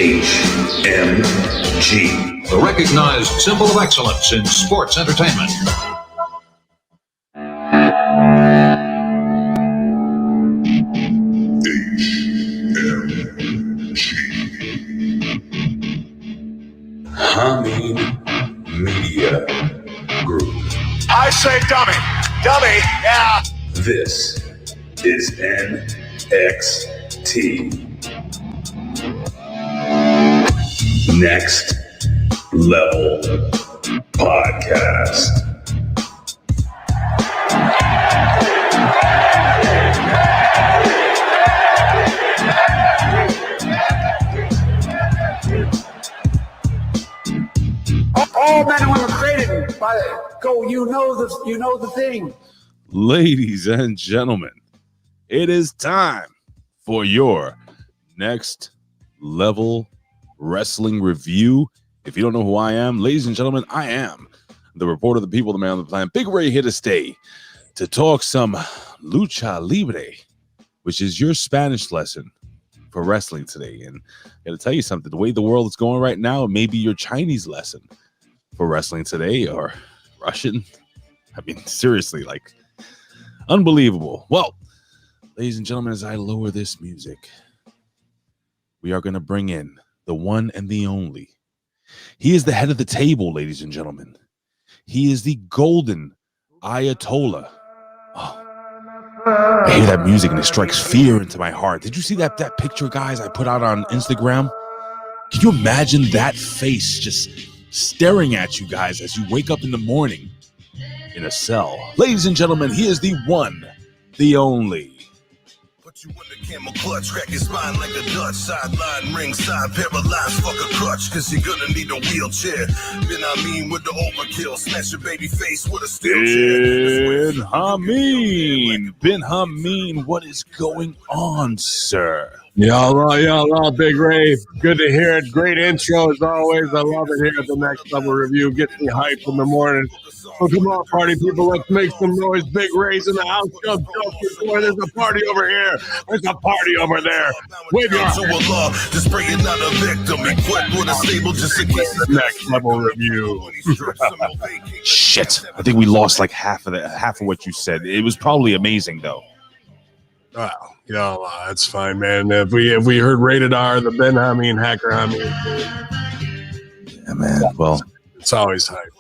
HMG. The recognized symbol of excellence in sports entertainment. Hamin Media Group. I say dummy. Dummy, yeah. This is NXT. Next Level Podcast. All men and women created by go. You know the thing. Ladies and gentlemen, it is time for your Next Level Wrestling Review. If you don't know who I am, ladies and gentlemen, I am the reporter, the people, the man on the planet, Big Ray, here to stay to talk some lucha libre, which is your Spanish lesson for wrestling today. And I gotta tell you something, the way the world is going right now, it may be your Chinese lesson for wrestling today, or Russian. I mean, seriously, like, unbelievable. Well, ladies and gentlemen, as I lower this music, we are going to bring in the one and the only. He is the head of the table, ladies and gentlemen. He is the golden Ayatollah. Oh, I hear that music and it strikes fear into my heart. Did you see that picture, guys, I put out on Instagram? Can you imagine that face just staring at you guys as you wake up in the morning in a cell? Ladies and gentlemen, he is the one, the only. Put you in the camel clutch, crack your spine like a Dutch, sideline, ringside, paralyzed, fuck a crutch, cause you're gonna need a wheelchair. Then I mean with the overkill, smash your baby face with a steel chair. Ben Hamin, what is going on, sir? Y'all, Big Ray. Good to hear it. Great intro as always. I love it here at the Next Level Review. Gets me hyped in the morning. So come on, party people. Let's make some noise. Big Ray's in the house. Jump. There's a party over here. There's a party over there. Wave your arms. Just bring it, not a victim. Equipped with a stable just in case. Next Level Review. Shit, I think we lost like half of what you said. It was probably amazing, though. Wow. That's fine, man. If we heard Rated R, the Ben Hamin, Hacker Hamin. Yeah, man. Well, it's always hype.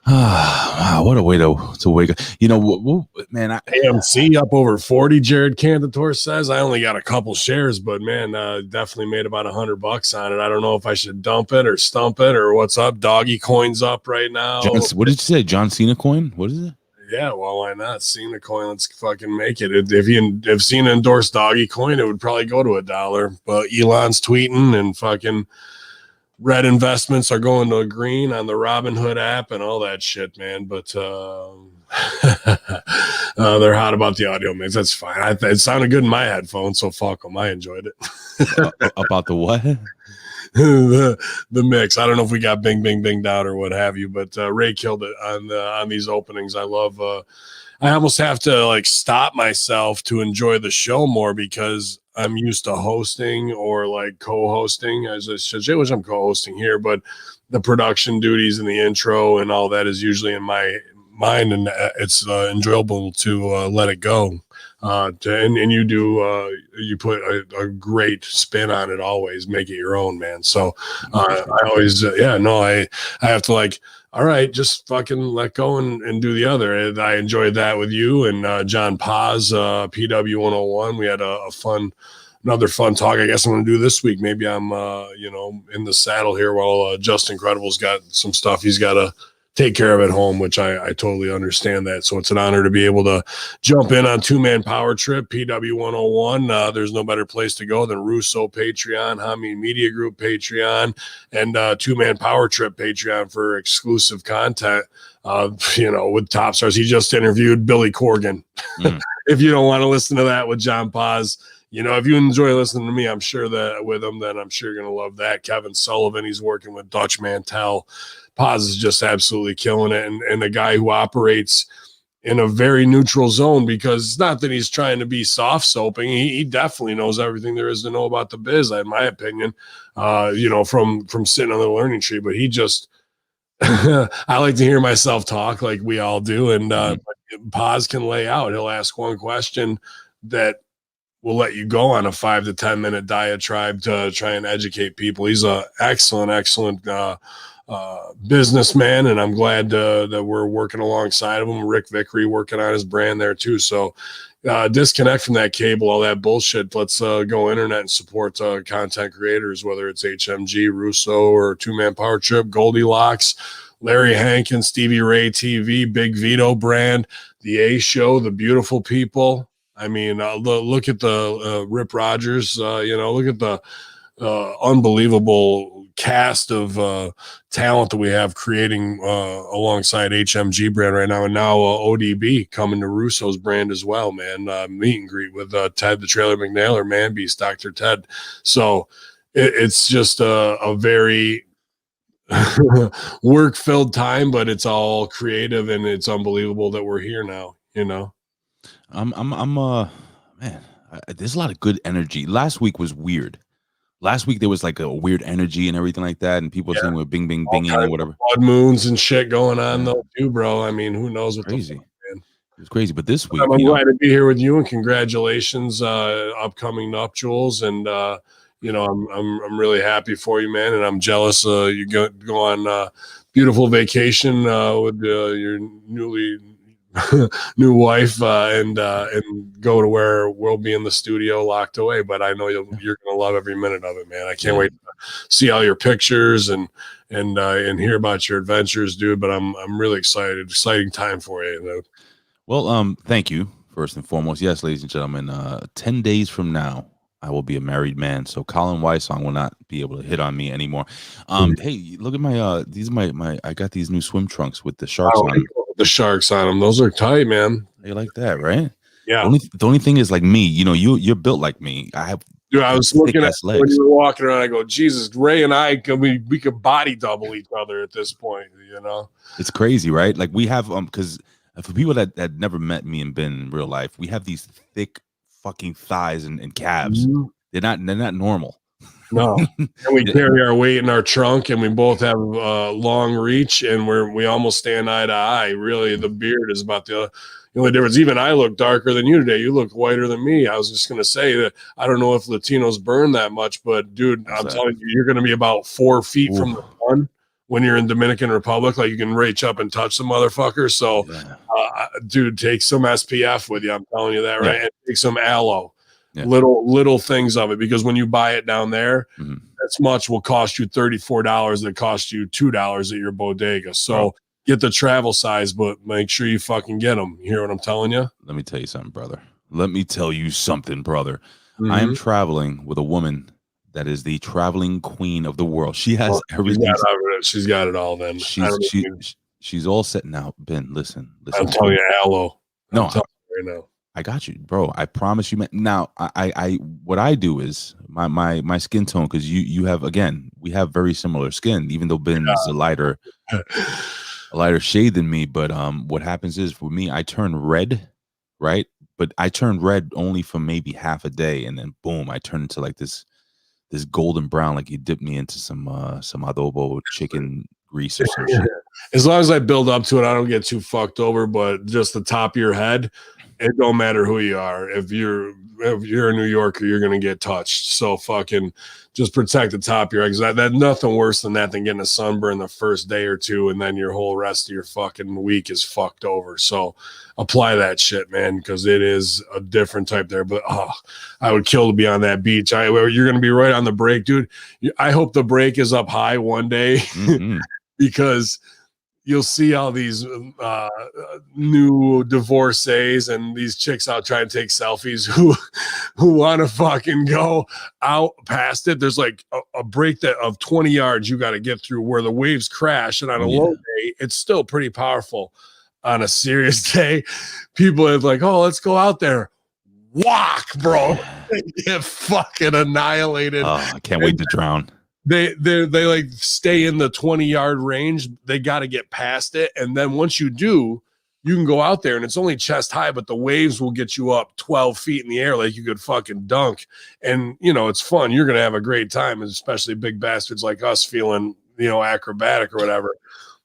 Wow, what a way to wake up. You know, man. AMC up over 40, Jared Cantator says. I only got a couple shares, but man, definitely made about $100 on it. I don't know if I should dump it or stump it or what's up. Doggy coin's up right now. What did you say? John Cena coin? What is it? Yeah, well, why not? Cena coin, let's fucking make it. If Cena endorsed Doggy coin, it would probably go to $1. But Elon's tweeting and fucking red investments are going to green on the Robinhood app and all that shit, man. But they're hot about the audio mix. That's fine. It sounded good in my headphones, so fuck them. I enjoyed it. About the what? the mix. I don't know if we got binged out or what have you, but Ray killed it on these openings. I love I almost have to like stop myself to enjoy the show more because I'm used to hosting or like co-hosting, as I said, which I'm co-hosting here, but the production duties and the intro and all that is usually in my mind, and it's enjoyable to let it go. And you do you put a great spin on it, always make it your own, man. So I always I have to like, all right, just fucking let go and do the other. And I enjoyed that with you and John Paz, PW 101. We had another fun talk. I guess I'm going to do this week. Maybe I'm in the saddle here while Justin Credible's got some stuff he's got to take care of at home, which I totally understand that. So it's an honor to be able to jump in on Two-Man Power Trip, PW 101. There's no better place to go than Russo Patreon, Hamin Media Group Patreon, and Two-Man Power Trip Patreon for exclusive content, with top stars. He just interviewed Billy Corgan. If you don't want to listen to that with John Paz, if you enjoy listening to me, I'm sure that with him, then I'm sure you're going to love that. Kevin Sullivan, he's working with Dutch Mantel. Paz is just absolutely killing it. And the guy who operates in a very neutral zone, because it's not that he's trying to be soft soaping. He definitely knows everything there is to know about the biz, in my opinion, from sitting on the learning tree. But he just, I like to hear myself talk like we all do. And Paz can lay out. He'll ask one question that will let you go on a 5 to 10 minute diatribe to try and educate people. He's a excellent businessman, and I'm glad that we're working alongside of him. Rick Vickery working on his brand there too. So disconnect from that cable, all that bullshit. Let's go internet and support content creators, whether it's HMG, Russo, or Two Man Power Trip, Goldilocks, Larry Hankin, Stevie Ray TV, Big Vito brand, the A Show, the Beautiful People. I mean, look at the Rip Rogers, look at the unbelievable cast of talent that we have creating alongside HMG brand right now. And now ODB coming to Russo's brand as well, man. Meet and greet with Ted, the Trailer McNailer, Man Beast, Dr. Ted. So it's just a very work-filled time, but it's all creative, and it's unbelievable that we're here now, man, there's a lot of good energy. Last week was weird. Last week there was like a weird energy and everything like that, and people saying we're bing bing binging and whatever. Blood moons and shit going on though too, bro. I mean, who knows what crazy. The fuck, man. It was crazy, but this week I'm glad to be here with you, and congratulations, upcoming nuptials, and I'm really happy for you, man, and I'm jealous. You go on beautiful vacation with your new wife, and go to where we'll be in the studio locked away. But I know you're gonna love every minute of it, man. I can't wait to see all your pictures and hear about your adventures, dude. But I'm really excited. Exciting time for you. Well, thank you first and foremost. Yes, ladies and gentlemen, 10 days from now I will be a married man, so Colin Wysong will not be able to hit on me anymore. Hey, look at my these are my I got these new swim trunks with the sharks on them. The sharks on them. Those are tight, man. You like that, right? Yeah. The only thing is, like me, you're built like me. I have. Dude, I was looking at legs. When you were walking around, I go, Jesus, Ray and I we could body double each other at this point, It's crazy, right? Like we have because for people that had never met me and been in real life, we have these thick fucking thighs and calves. Mm-hmm. They're not normal. No. And we carry our weight in our trunk, and we both have long reach, and we almost stand eye to eye. Really, the beard is about the only difference. Even I look darker than you today. You look whiter than me. I was just going to say that I don't know if Latinos burn that much, but dude, telling you, you're going to be about 4 feet from the sun when you're in Dominican Republic. Like, you can reach up and touch the motherfucker. So, dude, take some SPF with you. I'm telling you that, right? And take some aloe. Yeah. Little things of it, because when you buy it down there, that's much will cost you $34 that cost you $2 at your bodega. So get the travel size, but make sure you fucking get them. You hear what I'm telling you? Let me tell you something, brother. Mm-hmm. I am traveling with a woman that is the traveling queen of the world. She has everything. She's got it all. Then she's all set now. Ben, listen. I'm telling you, aloe. No, I'm telling you right now. I got you, bro. I promise you. Now, I what I do is my skin tone, because you have, again, we have very similar skin, even though Ben is a lighter shade than me. But what happens is, for me, I turn red, right? But I turn red only for maybe half a day, and then boom, I turn into like this golden brown, like you dip me into some adobo chicken grease or some shit. As long as I build up to it, I don't get too fucked over. But just the top of your head, it don't matter who you are. If you're a New Yorker, you're gonna get touched. So fucking just protect the top of your head. That's nothing worse than getting a sunburn the first day or two, and then your whole rest of your fucking week is fucked over. So apply that shit, man, because it is a different type there. But I would kill to be on that beach. You're gonna be right on the break, dude. I hope the break is up high one day, because you'll see all these new divorcees and these chicks out trying to take selfies who want to fucking go out past it. There's like a break of 20 yards you got to get through where the waves crash. And on a low day, it's still pretty powerful. On a serious day, people are like, oh, let's go out there. Walk, bro. They get fucking annihilated. Oh, I can't wait to drown. They like stay in the 20-yard range. They got to get past it, and then once you do, you can go out there and it's only chest high, but the waves will get you up 12 feet in the air like you could fucking dunk. And, you know, it's fun. You're going to have a great time, especially big bastards like us feeling, you know, acrobatic or whatever.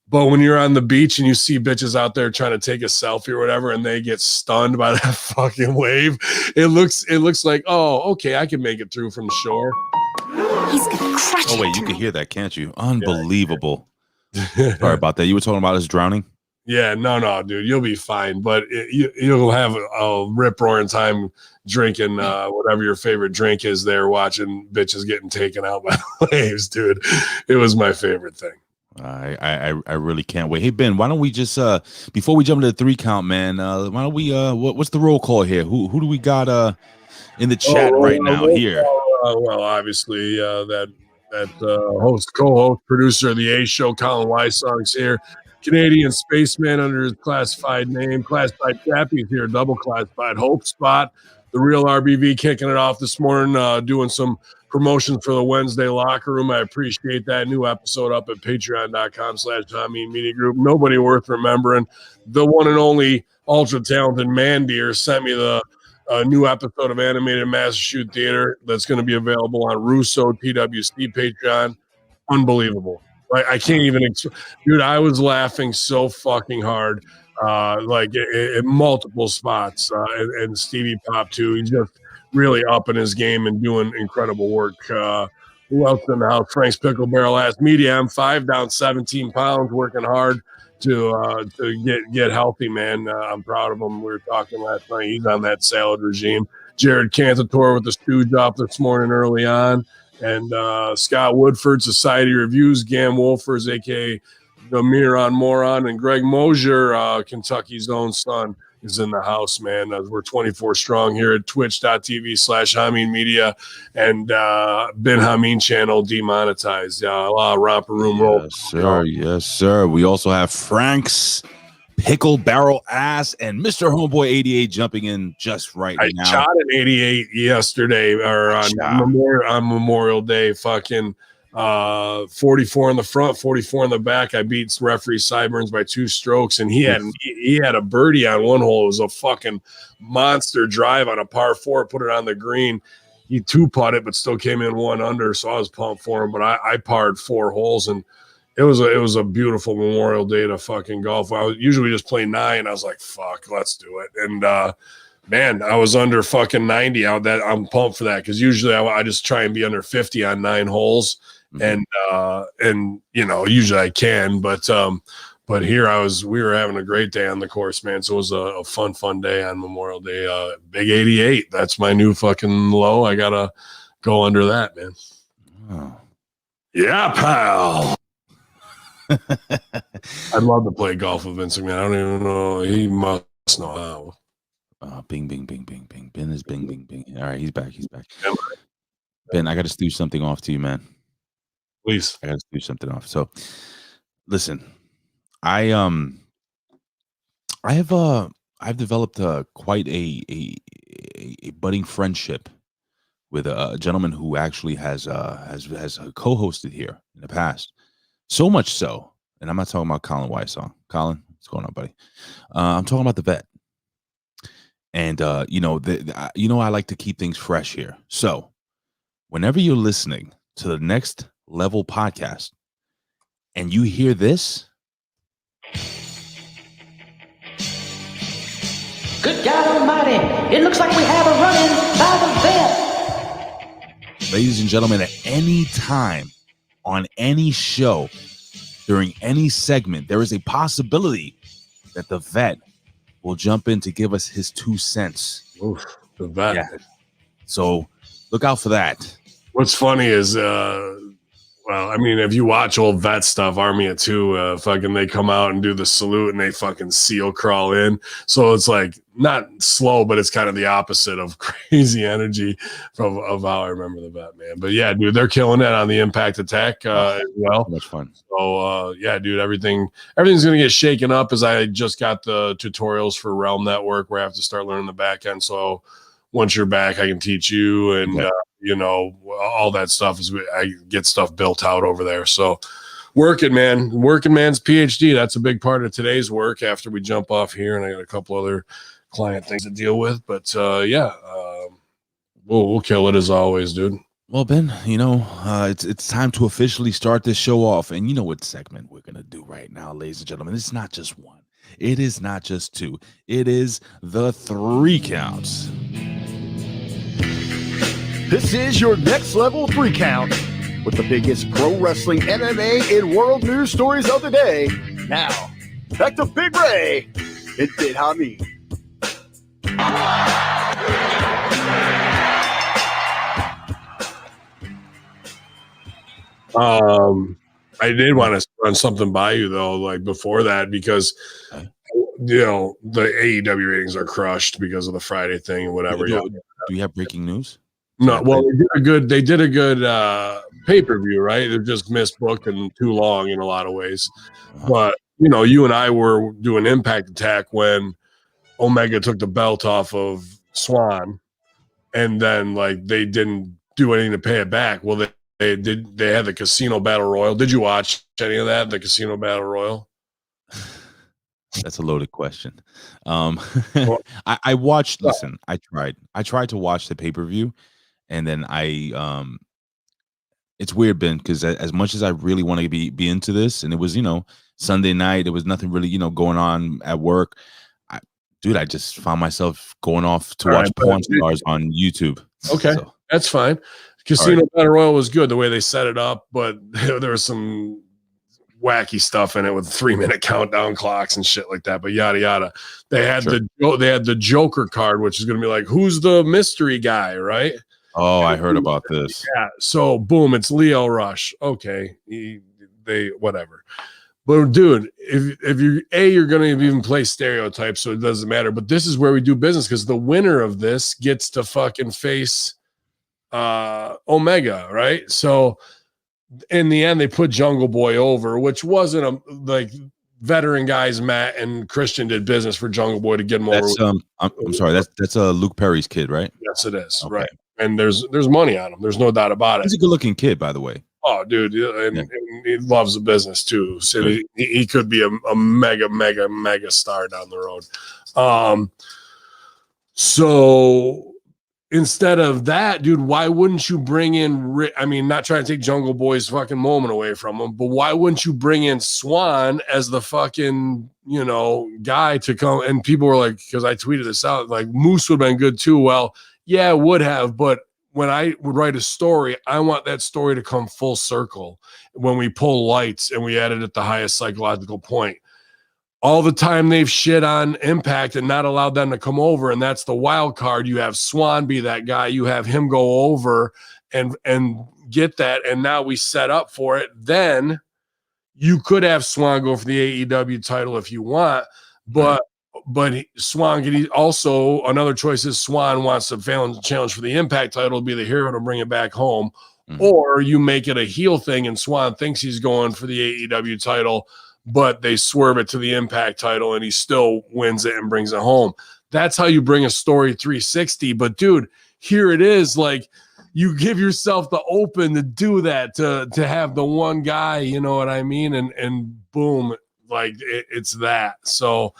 But when you're on the beach and you see bitches out there trying to take a selfie or whatever, and they get stunned by that fucking wave, it looks like, oh, okay, I can make it through from the shore. He's gonna crush Oh, wait, you can hear that, can't you? Unbelievable. Sorry about that. You were talking about us drowning? Yeah, no, dude, you'll be fine. But you'll have a rip-roaring time drinking whatever your favorite drink is there, watching bitches getting taken out by waves, dude. It was my favorite thing. I really can't wait. Hey, Ben, why don't we just before we jump into the 3 count, man, why don't we what's the roll call here? Who do we got in the chat right now here? Well, obviously that co-host, producer of the A Show, Colin Wysong's here. Canadian spaceman under his classified name, Classified Chappie's here, double classified. Hope Spot, the real RBV, kicking it off this morning, doing some promotions for the Wednesday locker room. I appreciate that. New episode up at patreon.com/Hamin Media Group. Nobody worth remembering. The one and only ultra talented Mandeer sent me the new episode of Animated Master Shoot Theater that's going to be available on Russo TWC Patreon. Unbelievable. Like, I can't even, dude, I was laughing so fucking hard, like in multiple spots. And Stevie Pop, too. He's just really upping his game and doing incredible work. Who else in the house? Frank's Pickle Barrel Ass Media. I'm 5 down 17 pounds, working hard to get healthy, man. I'm proud of him. We were talking last night. He's on that salad regime. Jared Cantator with the stooge off this morning early on. And Scott Woodford, Society Reviews, Gam Wolfers, a.k.a. the Miron Moron, and Greg Mosier, Kentucky's own son, is in the house, man. We're 24 strong here at twitch.tv/Hamin Media and Ben Hamin channel demonetized. A lot of romper room roll. Yes, sir. Yes, sir. We also have Frank's Pickle Barrel Ass and Mr. Homeboy 88 jumping in just right now. I shot an 88 yesterday or on Memorial Day. Fucking 44 in the front, 44 in the back. I beat referee Sideburns by 2 strokes, and he had a birdie on one hole. It was a fucking monster drive on a par 4. Put it on the green. He 2-putted, but still came in 1 under. So I was pumped for him. But I parred 4 holes, and it was a beautiful Memorial Day to fucking golf. I was usually just play 9. I was like, fuck, let's do it. And man, I was under fucking 90 out. That I'm pumped for that, because usually I just try and be under 50 on 9 holes. And you know, usually I can, but here we were having a great day on the course, man. So it was a fun day on Memorial Day. Big 88. That's my new fucking low. I gotta go under that, man. Oh. Yeah, pal. I'd love to play golf with Vince McMahon. I don't even know. He must know how. Bing, bing, bing, bing, bing. Ben is bing, bing, bing. All right, he's back. Ben, I got to do something off to you, man. Please. I got to do something off. So, listen, I've developed quite a budding friendship with a gentleman who actually has co-hosted here in the past. So much so, and I'm not talking about Colin Wysong. Colin, what's going on, buddy? I'm talking about the vet. And you know, I like to keep things fresh here. So, whenever you're listening to the Next Level podcast and you hear this, good God Almighty! It looks like we have a run-in by the vet. Ladies and gentlemen, at any time on any show during any segment, there is a possibility that the vet will jump in to give us his 2 cents. Oof, the vet. Yeah. So look out for that. What's funny is, well, I mean, if you watch old vet stuff, Army of 2, fucking they come out and do the salute and they fucking seal crawl in. So it's like not slow, but it's kind of the opposite of crazy energy of how I remember the vet, man. But yeah, dude, they're killing it on the Impact Attack as well. Much fun. So yeah, dude, everything's gonna get shaken up, as I just got the tutorials for Realm Network where I have to start learning the back end. So once you're back, I can teach you, and you know, all that stuff I get stuff built out over there. So Working, man. Working man's PhD. That's a big part of today's work after we jump off here. And I got a couple other client things to deal with. But we'll kill it as always, dude. Well, Ben, it's time to officially start this show off. And you know what segment we're going to do right now, ladies and gentlemen. It's not just one. It is not just two. It is the 3 counts. This is your next level 3 count with the biggest pro wrestling, MMA, and world news stories of the day. Now, back to Big Ray and Big Hamin. I did want to run something by you though, like before that, because the AEW ratings are crushed because of the Friday thing and whatever. Do you have breaking news? No, well, they did a good pay-per-view, right? They're just misbooked and too long in a lot of ways. But you and I were doing Impact Attack when Omega took the belt off of Swan, and then like they didn't do anything to pay it back. Well, they had the Casino Battle Royal. Did you watch any of that? The Casino Battle Royal? That's a loaded question. I watched. Listen, I tried to watch the pay-per-view, and then it's weird, Ben, because as much as I really want to be into this, and it was Sunday night, there was nothing really going on at work. I just found myself going off to watch porn stars on YouTube. Okay, so that's fine. Casino Battle Royal was good the way they set it up, but there was some wacky stuff in it with 3-minute countdown clocks and shit like that. But yada yada. They had the Joker card, which is going to be like, who's the mystery guy, right? Oh, I heard about this. Yeah. So boom, it's Leo Rush. Okay, whatever. But dude, if you're going to even play stereotypes, so it doesn't matter. But this is where we do business, because the winner of this gets to fucking face Omega, right? So in the end, they put Jungle Boy over, which wasn't veteran guys. Matt and Christian did business for Jungle Boy to get him over. I'm sorry, that's Luke Perry's kid, right? Yes, it is. Okay. Right. And there's money on him. There's no doubt about it. He's a good looking kid, by the way. Oh, dude, and he loves the business too. So he could be a mega star down the road. So instead of that, dude, why wouldn't you bring in? Not trying to take Jungle Boy's fucking moment away from him, but why wouldn't you bring in Swan as the fucking guy to come? And people were like, because I tweeted this out, like Moose would have been good too. Well, yeah, it would have, but when I would write a story, I want that story to come full circle when we pull lights and we edit at the highest psychological point. All the time they've shit on Impact and not allowed them to come over, and that's the wild card. You have Swan be that guy. You have him go over and get that, and now we set up for it. Then you could have Swan go for the AEW title if you want, but Swan can also, another choice is Swan wants to challenge for the Impact title, be the hero to bring it back home. Or you make it a heel thing and Swan thinks he's going for the AEW title, but they swerve it to the Impact title and he still wins it and brings it home. That's how you bring a story 360. But dude, here it is, like you give yourself the open to do that, to have the one guy, you know what I mean? And boom, like it's that. So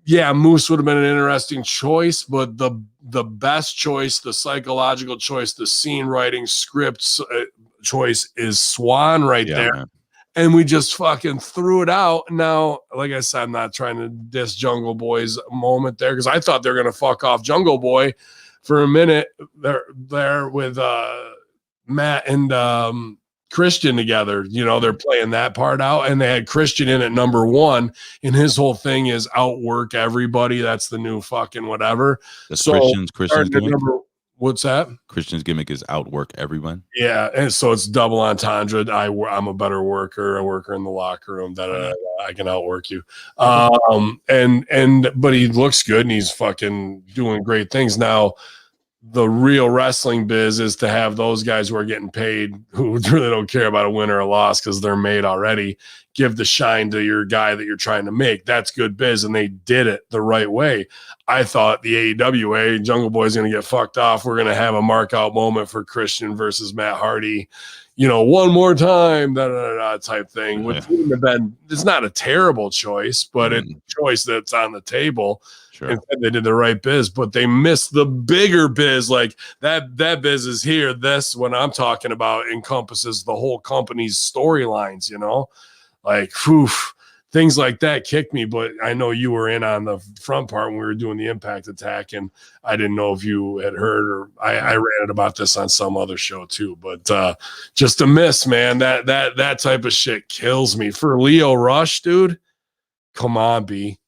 yeah, Moose would have been an interesting choice, but the best choice, the psychological choice, the scene writing scripts choice is Swan there. Man. And we just fucking threw it out. Now, like I said, I'm not trying to diss Jungle Boy's moment there, because I thought they were going to fuck off Jungle Boy for a minute there with Matt and Christian together. They're playing that part out, and they had Christian in at number 1, and his whole thing is outwork everybody. That's the new fucking whatever. Christian's gimmick. What's that? Christian's gimmick is outwork everyone. Yeah, and so it's double entendre. I'm a better worker, a worker in the locker room. That I can outwork you. But he looks good, and he's fucking doing great things now. The real wrestling biz is to have those guys who are getting paid, who really don't care about a win or a loss because they're made already, give the shine to your guy that you're trying to make. That's good biz, and they did it the right way. I thought the AEW Jungle Boy is going to get fucked off. We're going to have a mark out moment for Christian versus Matt Hardy, one more time, type thing, which wouldn't have been, it's not a terrible choice, but it's a choice that's on the table. Sure. Instead, they did the right biz, but they missed the bigger biz. Like that biz is here. This, what I'm talking about, encompasses the whole company's storylines, like, things like that kicked me. But I know you were in on the front part when we were doing the Impact Attack, and I didn't know if you had heard, or I ranted about this on some other show too. But just a miss, man. That type of shit kills me. For Leo Rush, dude, come on, B.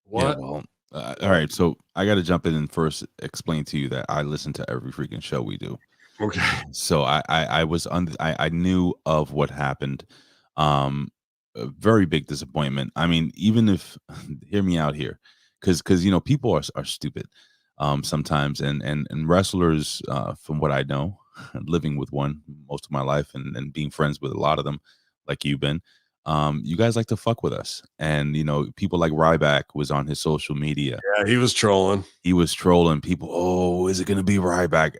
What? Yeah, well, all right. So I got to jump in and first explain to you that I listen to every freaking show we do. Okay. So I knew of what happened. A very big disappointment. I mean, even if hear me out here, because people are stupid sometimes, and wrestlers, from what I know, living with one most of my life, and being friends with a lot of them, like you've been. You guys like to fuck with us, and people like Ryback was on his social media. Yeah, he was trolling. He was trolling people. Oh, is it gonna be Ryback?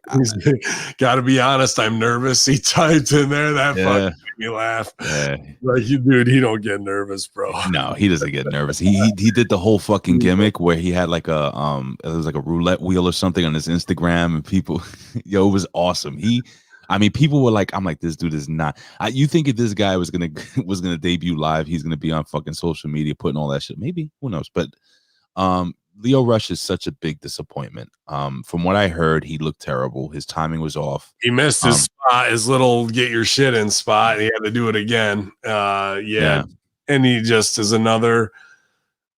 Got to be honest, I'm nervous. He typed in there that fucking made me laugh. Yeah. Like, dude, he don't get nervous, bro. No, he doesn't get nervous. He did the whole fucking gimmick where he had like a it was like a roulette wheel or something on his Instagram, and people, it was awesome. People were like, I'm like, this dude is not. You think if this guy was gonna debut live, he's gonna be on fucking social media putting all that shit? Maybe, who knows? But Leo Rush is such a big disappointment. From what I heard, he looked terrible. His timing was off. He missed his spot, his little get your shit in spot, and he had to do it again. Yeah. And he just is another.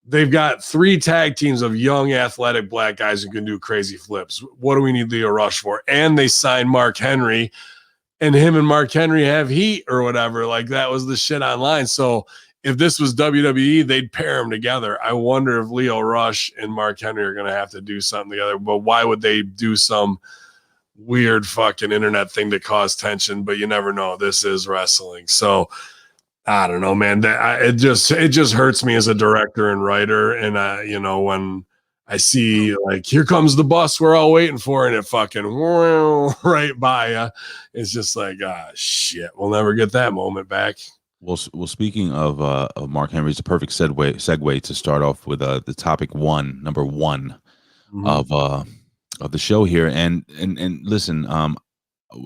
They've got 3 tag teams of young, athletic black guys who can do crazy flips. What do we need Leo Rush for? And they signed Mark Henry, and him and Mark Henry have heat or whatever. Like, that was the shit online. So if this was WWE, they'd pair them together. I wonder if Leo Rush and Mark Henry are going to have to do something together. But why would they do some weird fucking internet thing to cause tension? But you never know. This is wrestling. So I don't know, man. It just hurts me as a director and writer. And when I see, like, here comes the bus we're all waiting for, and it fucking right by you, it's just like, shit, we'll never get that moment back. Well, speaking of Mark Henry, it's a perfect segue to start off with the topic number one of the show here. And listen,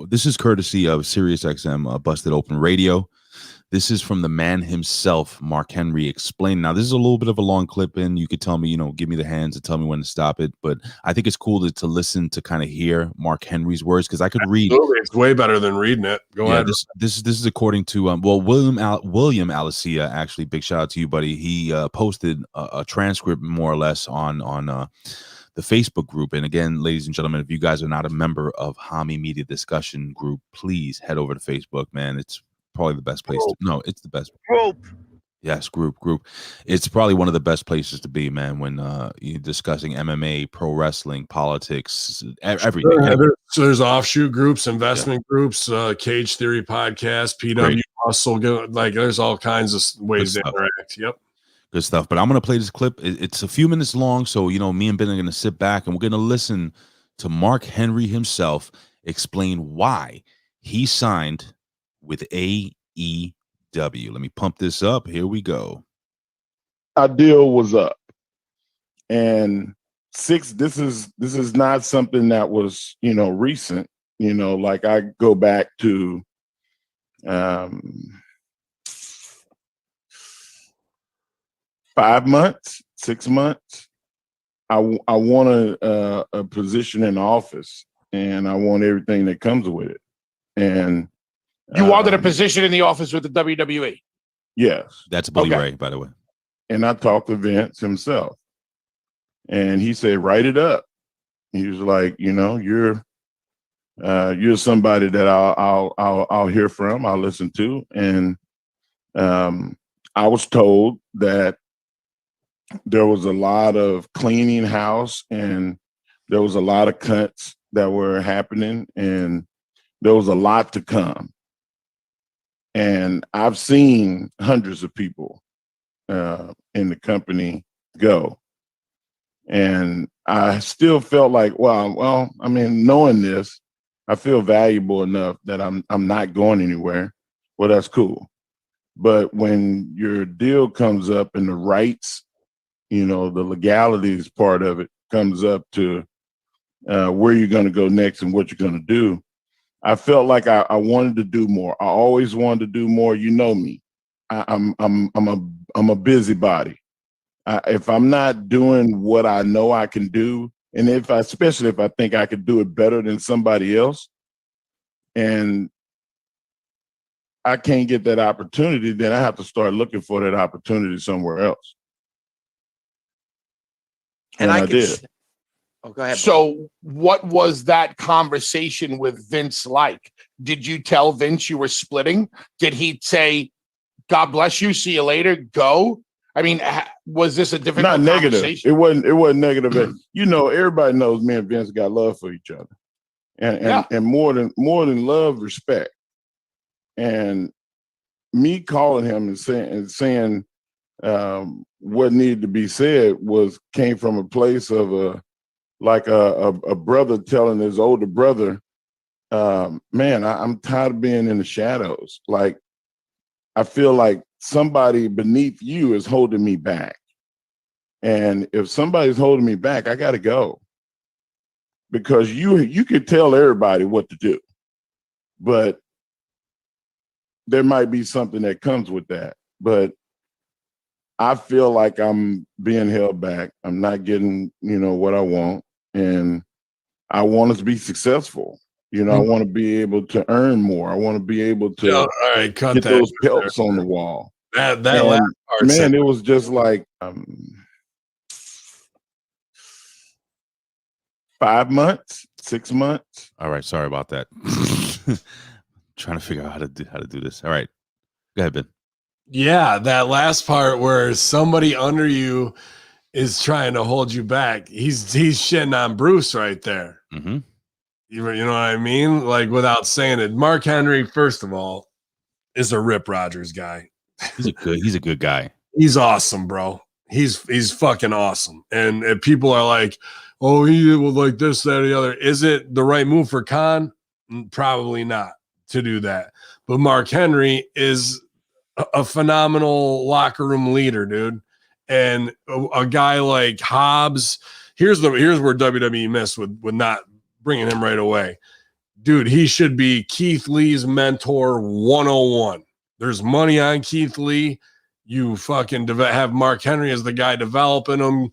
this is courtesy of SiriusXM Busted Open Radio. This is from the man himself, Mark Henry, explained. Now, this is a little bit of a long clip, and you could tell me, give me the hands and tell me when to stop it. But I think it's cool to listen to kind of hear Mark Henry's words, because I could read. It's way better than reading it. Go ahead. This is according to William Alicia. Actually, big shout out to you, buddy. He posted a transcript more or less on the Facebook group. And again, ladies and gentlemen, if you guys are not a member of Hamin Media Discussion Group, please head over to Facebook, man. It's probably the best place. It's the best group. Yes, group. It's probably one of the best places to be, man, when you're discussing MMA, pro wrestling, politics, everything. There's offshoot groups, investment groups, Cage Theory podcast, PW Hustle. Like, there's all kinds of ways to interact. Yep. Good stuff. But I'm going to play this clip. It's a few minutes long, so, me and Ben are going to sit back, and we're going to listen to Mark Henry himself explain why he signed with AEW. Let me pump this up. Here we go. Our deal was up, and this is not something that was recent. Like, I go back to 5 months, 6 months. I want a position in the office, and I want everything that comes with it. And you wanted a position in the office with the WWE? Yes. That's Bully Ray, by the way. And I talked to Vince himself, and he said, write it up. He was like, you're somebody that I'll hear from, I'll listen to. And I was told that there was a lot of cleaning house, and there was a lot of cuts that were happening, and there was a lot to come. And I've seen hundreds of people in the company go. And I still felt like, well, knowing this, I feel valuable enough that I'm not going anywhere. Well, that's cool. But when your deal comes up and the rights, the legalities part of it comes up to where you're going to go next and what you're going to do, I felt like I wanted to do more. I always wanted to do more. You know me. I'm a busybody. If I'm not doing what I know I can do, and especially if I think I could do it better than somebody else, and I can't get that opportunity, then I have to start looking for that opportunity somewhere else. And I did. Oh, go ahead. So what was that conversation with Vince like? Did you tell Vince you were splitting? Did he say, God bless you, see you later, go? I mean, was this a difficult Not negative. conversation? It wasn't negative. Everybody knows me and Vince got love for each other. And more than love, respect. And me calling him and saying what needed to be said came from a place of a brother telling his older brother, man, I'm tired of being in the shadows. Like, I feel like somebody beneath you is holding me back. And if somebody's holding me back, I got to go. Because you could tell everybody what to do, but there might be something that comes with that. But I feel like I'm being held back. I'm not getting, what I want. And I want us to be successful. I want to be able to earn more. I want to be able to all right, get those pelts on the wall. That last part, man, it was just like 5 months, 6 months. All right, sorry about that. Trying to figure out how to do this. All right, go ahead, Ben. Yeah, that last part where somebody under you is trying to hold you back. He's shitting on Bruce right there. Mm-hmm. You know what I mean? Like, without saying it, Mark Henry, first of all, is a Rip Rogers guy. He's a good guy. He's awesome, bro. He's fucking awesome. And people are like, oh, he was like this, that, or the other. Is it the right move for Khan? Probably not to do that. But Mark Henry is a phenomenal locker room leader, dude. And a guy like Hobbs, here's where WWE missed with not bringing him right away. Dude, he should be Keith Lee's mentor 101. There's money on Keith Lee. You fucking have Mark Henry as the guy developing him,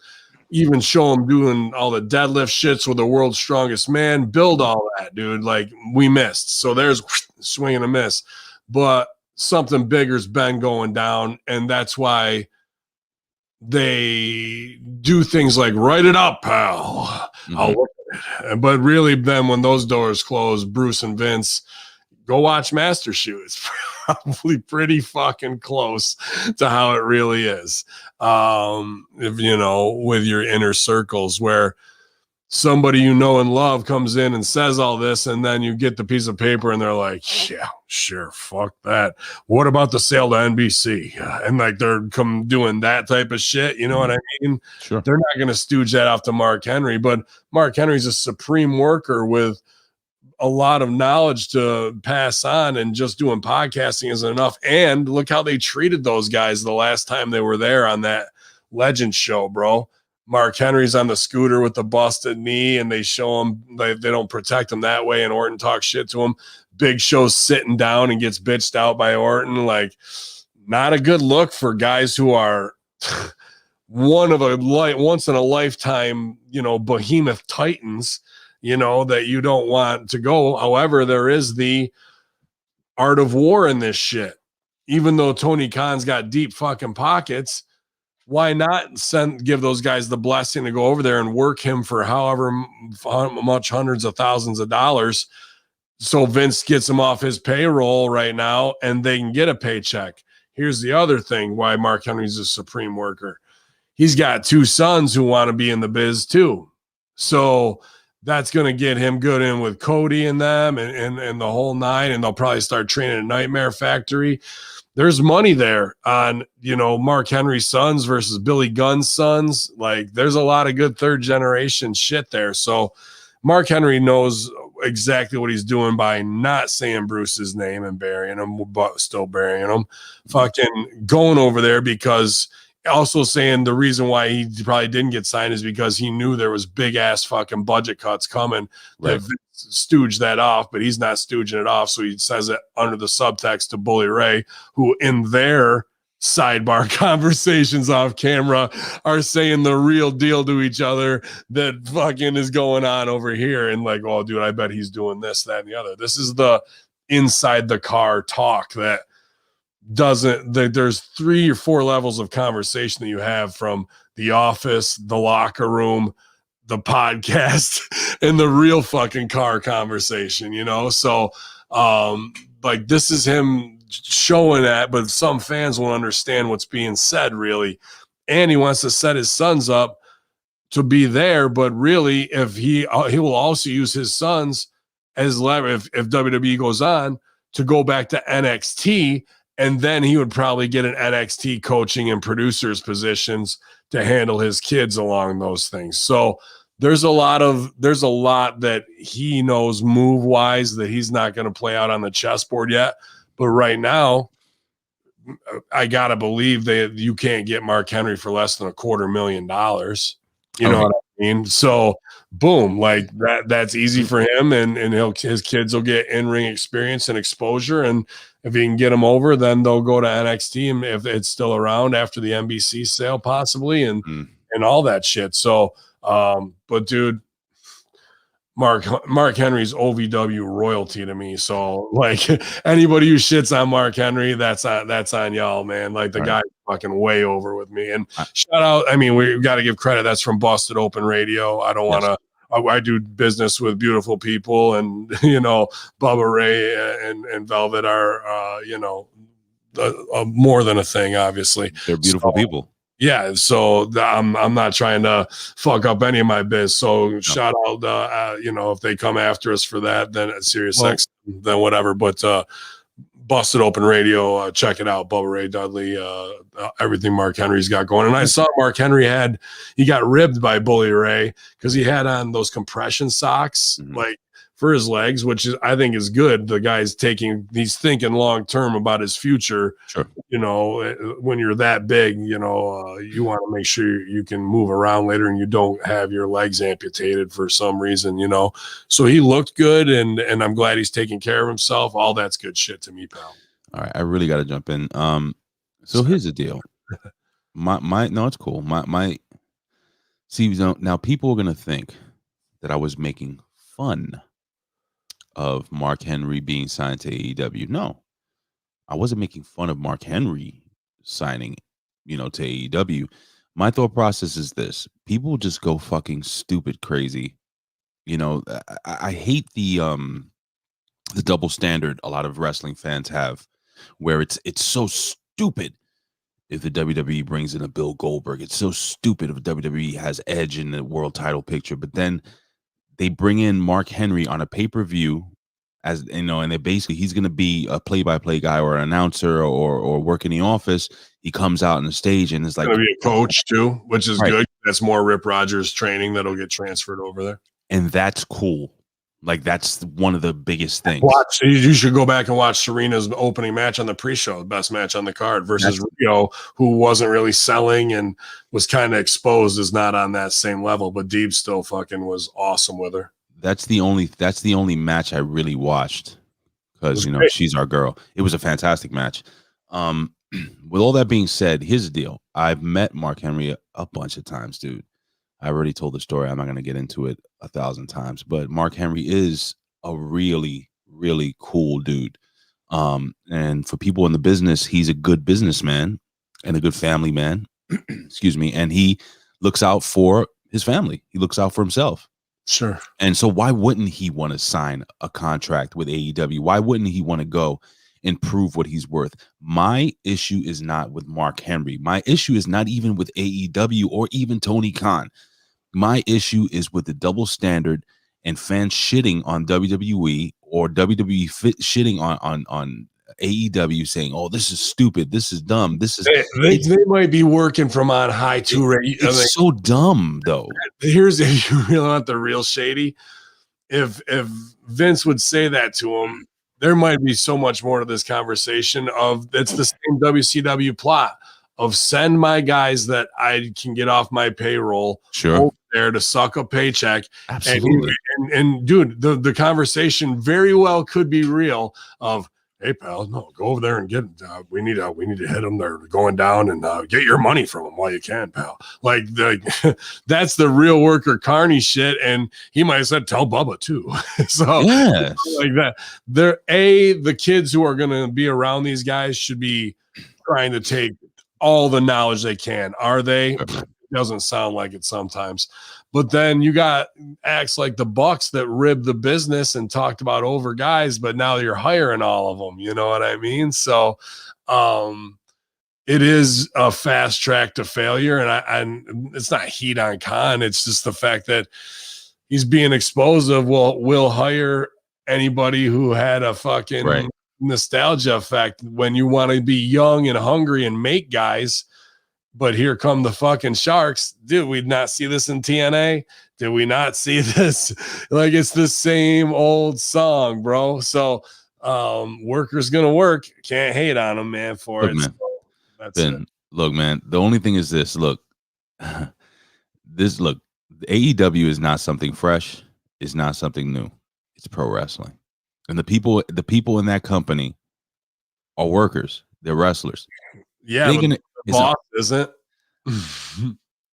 even show him doing all the deadlift shits with the world's strongest man. Build all that, dude. Like, we missed. So there's swing and a miss. But something bigger's been going down, and that's why they do things like write it up, pal. Mm-hmm. I'll look at it. But really, then when those doors close, Bruce and Vince, go watch Master Shoot. It's probably pretty fucking close to how it really is. If with your inner circles, where somebody you know and love comes in and says all this, and then you get the piece of paper and they're like, yeah, sure, fuck that. What about the sale to NBC? And like, they're come doing that type of shit. You know what I mean? Sure. They're not going to stooge that off to Mark Henry, but Mark Henry's a supreme worker with a lot of knowledge to pass on, and just doing podcasting isn't enough. And look how they treated those guys the last time they were there on that Legend show, bro. Mark Henry's on the scooter with the busted knee, and they show him, they don't protect him that way, and Orton talks shit to him. Big Show's sitting down and gets bitched out by Orton. Like, not a good look for guys who are once in a lifetime, behemoth titans, that you don't want to go. However, there is the art of war in this shit. Even though Tony Khan's got deep fucking pockets, why not give those guys the blessing to go over there and work him for however much, hundreds of thousands of dollars, so Vince gets him off his payroll right now and they can get a paycheck. Here's the other thing why Mark Henry's a supreme worker. He's got 2 sons who want to be in the biz too. So that's going to get him good in with Cody and them and the whole nine, and they'll probably start training at Nightmare Factory. There's money there on, Mark Henry's sons versus Billy Gunn's sons. Like, there's a lot of good third generation shit there. So Mark Henry knows exactly what he's doing by not saying Bruce's name and burying him, but still burying him. Fucking going over there because also saying the reason why he probably didn't get signed is because he knew there was big ass fucking budget cuts coming to stooge that off, but he's not stooging it off. So he says it under the subtext to Bully Ray, who in their sidebar conversations off camera are saying the real deal to each other that fucking is going on over here. And like, oh, dude, I bet he's doing this, that, and the other. This is the inside the car talk that there's 3 or 4 levels of conversation that you have from the office, the locker room, the podcast, and the real fucking car conversation, you know? So, like, this is him showing that, but some fans won't understand what's being said, really. And he wants to set his sons up to be there, but really, if he will also use his sons as leverage if WWE goes on to go back to NXT, and then he would probably get an NXT coaching and producers positions to handle his kids along those things. So there's a lot that he knows move wise that he's not going to play out on the chessboard yet. But right now, I gotta believe that you can't get Mark Henry for less than $250,000. You know what I mean? So boom, like that's easy for him, and his kids will get in-ring experience and exposure. And if he can get them over, then they'll go to NXT, and if it's still around after the NBC sale, possibly, and all that shit. So, but dude, Mark Henry's OVW royalty to me. So like anybody who shits on Mark Henry, that's on y'all, man. Like the guy's fucking way over with me. And shout out, I mean, we got to give credit. That's from Busted Open Radio. I don't want to. I do business with beautiful people, and you know, Bubba Ray and Velvet are more than a thing. Obviously, they're beautiful people. Yeah, so I'm not trying to fuck up any of my biz. So shout out, if they come after us for that, then at SiriusX, then whatever. But Busted Open Radio, check it out. Bubba Ray Dudley, everything Mark Henry's got going. And I saw Mark Henry he got ribbed by Bully Ray because he had on those compression socks, like for his legs, which I think is good. The guy's he's thinking long term about his future. Sure. You know, when you're that big, you want to make sure you can move around later and you don't have your legs amputated for some reason, you know. So he looked good, and I'm glad he's taking care of himself. All that's good shit to me, pal. All right, I really got to jump in. So here's the deal. No, it's cool. Now people are gonna think that I was making fun of Mark Henry being signed to AEW. No, I wasn't making fun of Mark Henry signing, to AEW. My thought process is this: people just go fucking stupid crazy. I hate the double standard a lot of wrestling fans have, where it's so stupid if the WWE brings in a Bill Goldberg. It's so stupid if WWE has Edge in the world title picture, but then they bring in Mark Henry on a pay-per-view, as and he's going to be a play-by-play guy or an announcer or work in the office. He comes out on the stage and is like, going to be a coach too, which is good. That's more Rip Rogers training that'll get transferred over there, and that's cool. Like that's one of the biggest things. You should go back and watch Serena's opening match on the pre-show, the best match on the card, versus Rio, who wasn't really selling and was kind of exposed as not on that same level. But Deeb still fucking was awesome with her. That's the only match I really watched because she's our girl. It was a fantastic match. With all that being said, here's the deal: I've met Mark Henry a bunch of times, dude. I already told the story. I'm not going to get into it 1,000 times, but Mark Henry is a really, really cool dude. And for people in the business, he's a good businessman and a good family man. Excuse me. And he looks out for his family. He looks out for himself. Sure. And so why wouldn't he want to sign a contract with AEW? Why wouldn't he want to go and prove what he's worth? My issue is not with Mark Henry. My issue is not even with AEW or even Tony Khan. My issue is with the double standard and fans shitting on WWE or WWE shitting on AEW, saying, "Oh, this is stupid. This is dumb. This is." They might be working from on high too. It's so dumb, though. Here's if you really want the real shady. if Vince would say that to him, there might be so much more to this conversation of it's the same WCW plot of send my guys that I can get off my payroll over there to suck a paycheck. Absolutely. And dude, the conversation very well could be real of, hey pal, no, go over there and get we need to hit them. They're going down and get your money from them while you can, pal. Like that's the real worker Carney shit. And he might have said, tell Bubba too. So yes. like that. The kids who are gonna be around these guys should be trying to take all the knowledge they can. Are they? It doesn't sound like it sometimes. But then you got acts like the Bucks that ribbed the business and talked about over guys, but now you're hiring all of them. You know what I mean? So it is a fast track to failure. And it's not heat on Khan. It's just the fact that he's being exposed of, well, we'll hire anybody who had a fucking nostalgia effect when you want to be young and hungry and make guys. But here come the fucking Sharks. Did we not see this in TNA? Did we not see this? Like, it's the same old song, bro. So worker's going to work. Can't hate on him, man, for look, it. Man. So that's Ben, it. Look, man, the only thing is this. Look, AEW is not something fresh. It's not something new. It's pro wrestling. And the people in that company are workers. They're wrestlers. Yeah, but the boss isn't.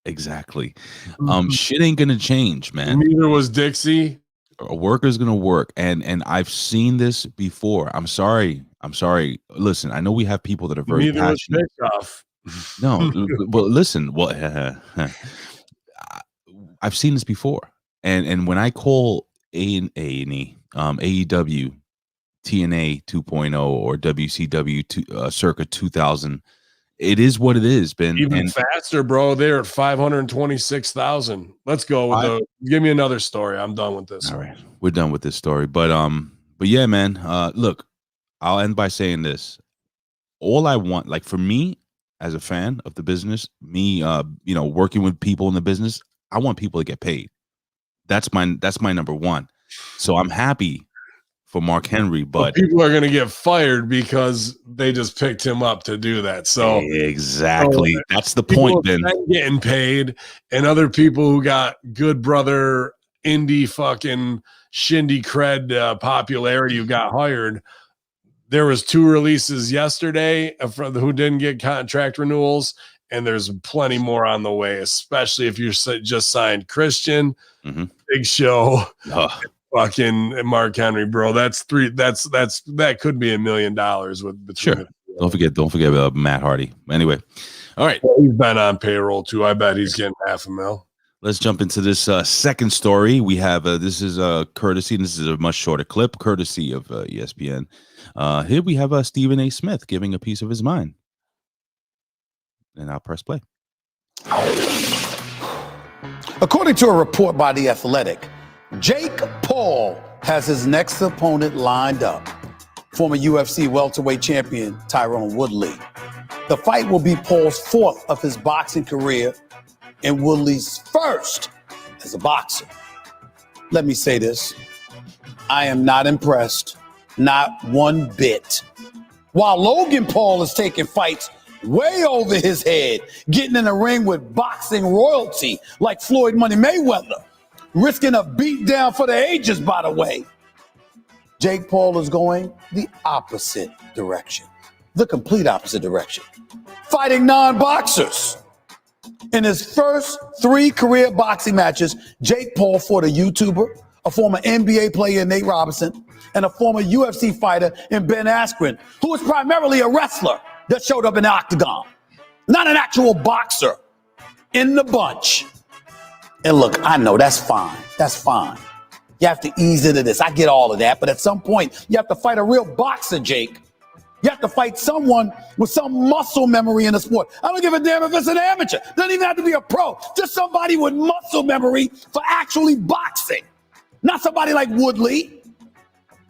Exactly. Shit ain't gonna change, man. Neither was Dixie. A worker's gonna work, and I've seen this before. I'm sorry. Listen, I know we have people that are very passionate. No, well, listen. Well, I've seen this before, and when I call AEW TNA 2.0 or WCW circa 2000. It is what it is, Ben. Even faster, bro. They're at 526,000. Let's go with give me another story. I'm done with this. All right, we're done with this story. But yeah, man. Look, I'll end by saying this. All I want, like for me as a fan of the business, me, working with people in the business, I want people to get paid. That's my number one. So I'm happy for Mark Henry, but people are going to get fired because they just picked him up to do that. So exactly, that's the point. Then getting paid, and other people who got good brother indie fucking shindy cred popularity who got hired. There was 2 releases yesterday who didn't get contract renewals, and there's plenty more on the way. Especially if you just signed Christian, Big Show. Fucking Mark Henry, bro. That could be $1 million with between. Sure. Don't forget about Matt Hardy. Anyway, all right. Well, he's been on payroll too. I bet he's getting $500,000. Let's jump into this second story. We have this is courtesy. And this is a much shorter clip, courtesy of ESPN. Here we have Stephen A. Smith giving a piece of his mind, and I'll press play. According to a report by The Athletic, Jake Paul has his next opponent lined up. Former UFC welterweight champion Tyron Woodley. The fight will be Paul's 4th of his boxing career and Woodley's 1st as a boxer. Let me say this. I am not impressed, not one bit. While Logan Paul is taking fights way over his head, getting in a ring with boxing royalty like Floyd Money Mayweather, risking a beat down for the ages, by the way. Jake Paul is going the opposite direction, the complete opposite direction, fighting non-boxers. In his first 3 career boxing matches, Jake Paul fought a YouTuber, a former NBA player, Nate Robinson, and a former UFC fighter in Ben Askren, who was primarily a wrestler that showed up in the octagon, not an actual boxer in the bunch. And look, I know that's fine. That's fine. You have to ease into this. I get all of that. But at some point, you have to fight a real boxer, Jake. You have to fight someone with some muscle memory in the sport. I don't give a damn if it's an amateur. It doesn't even have to be a pro. Just somebody with muscle memory for actually boxing. Not somebody like Woodley,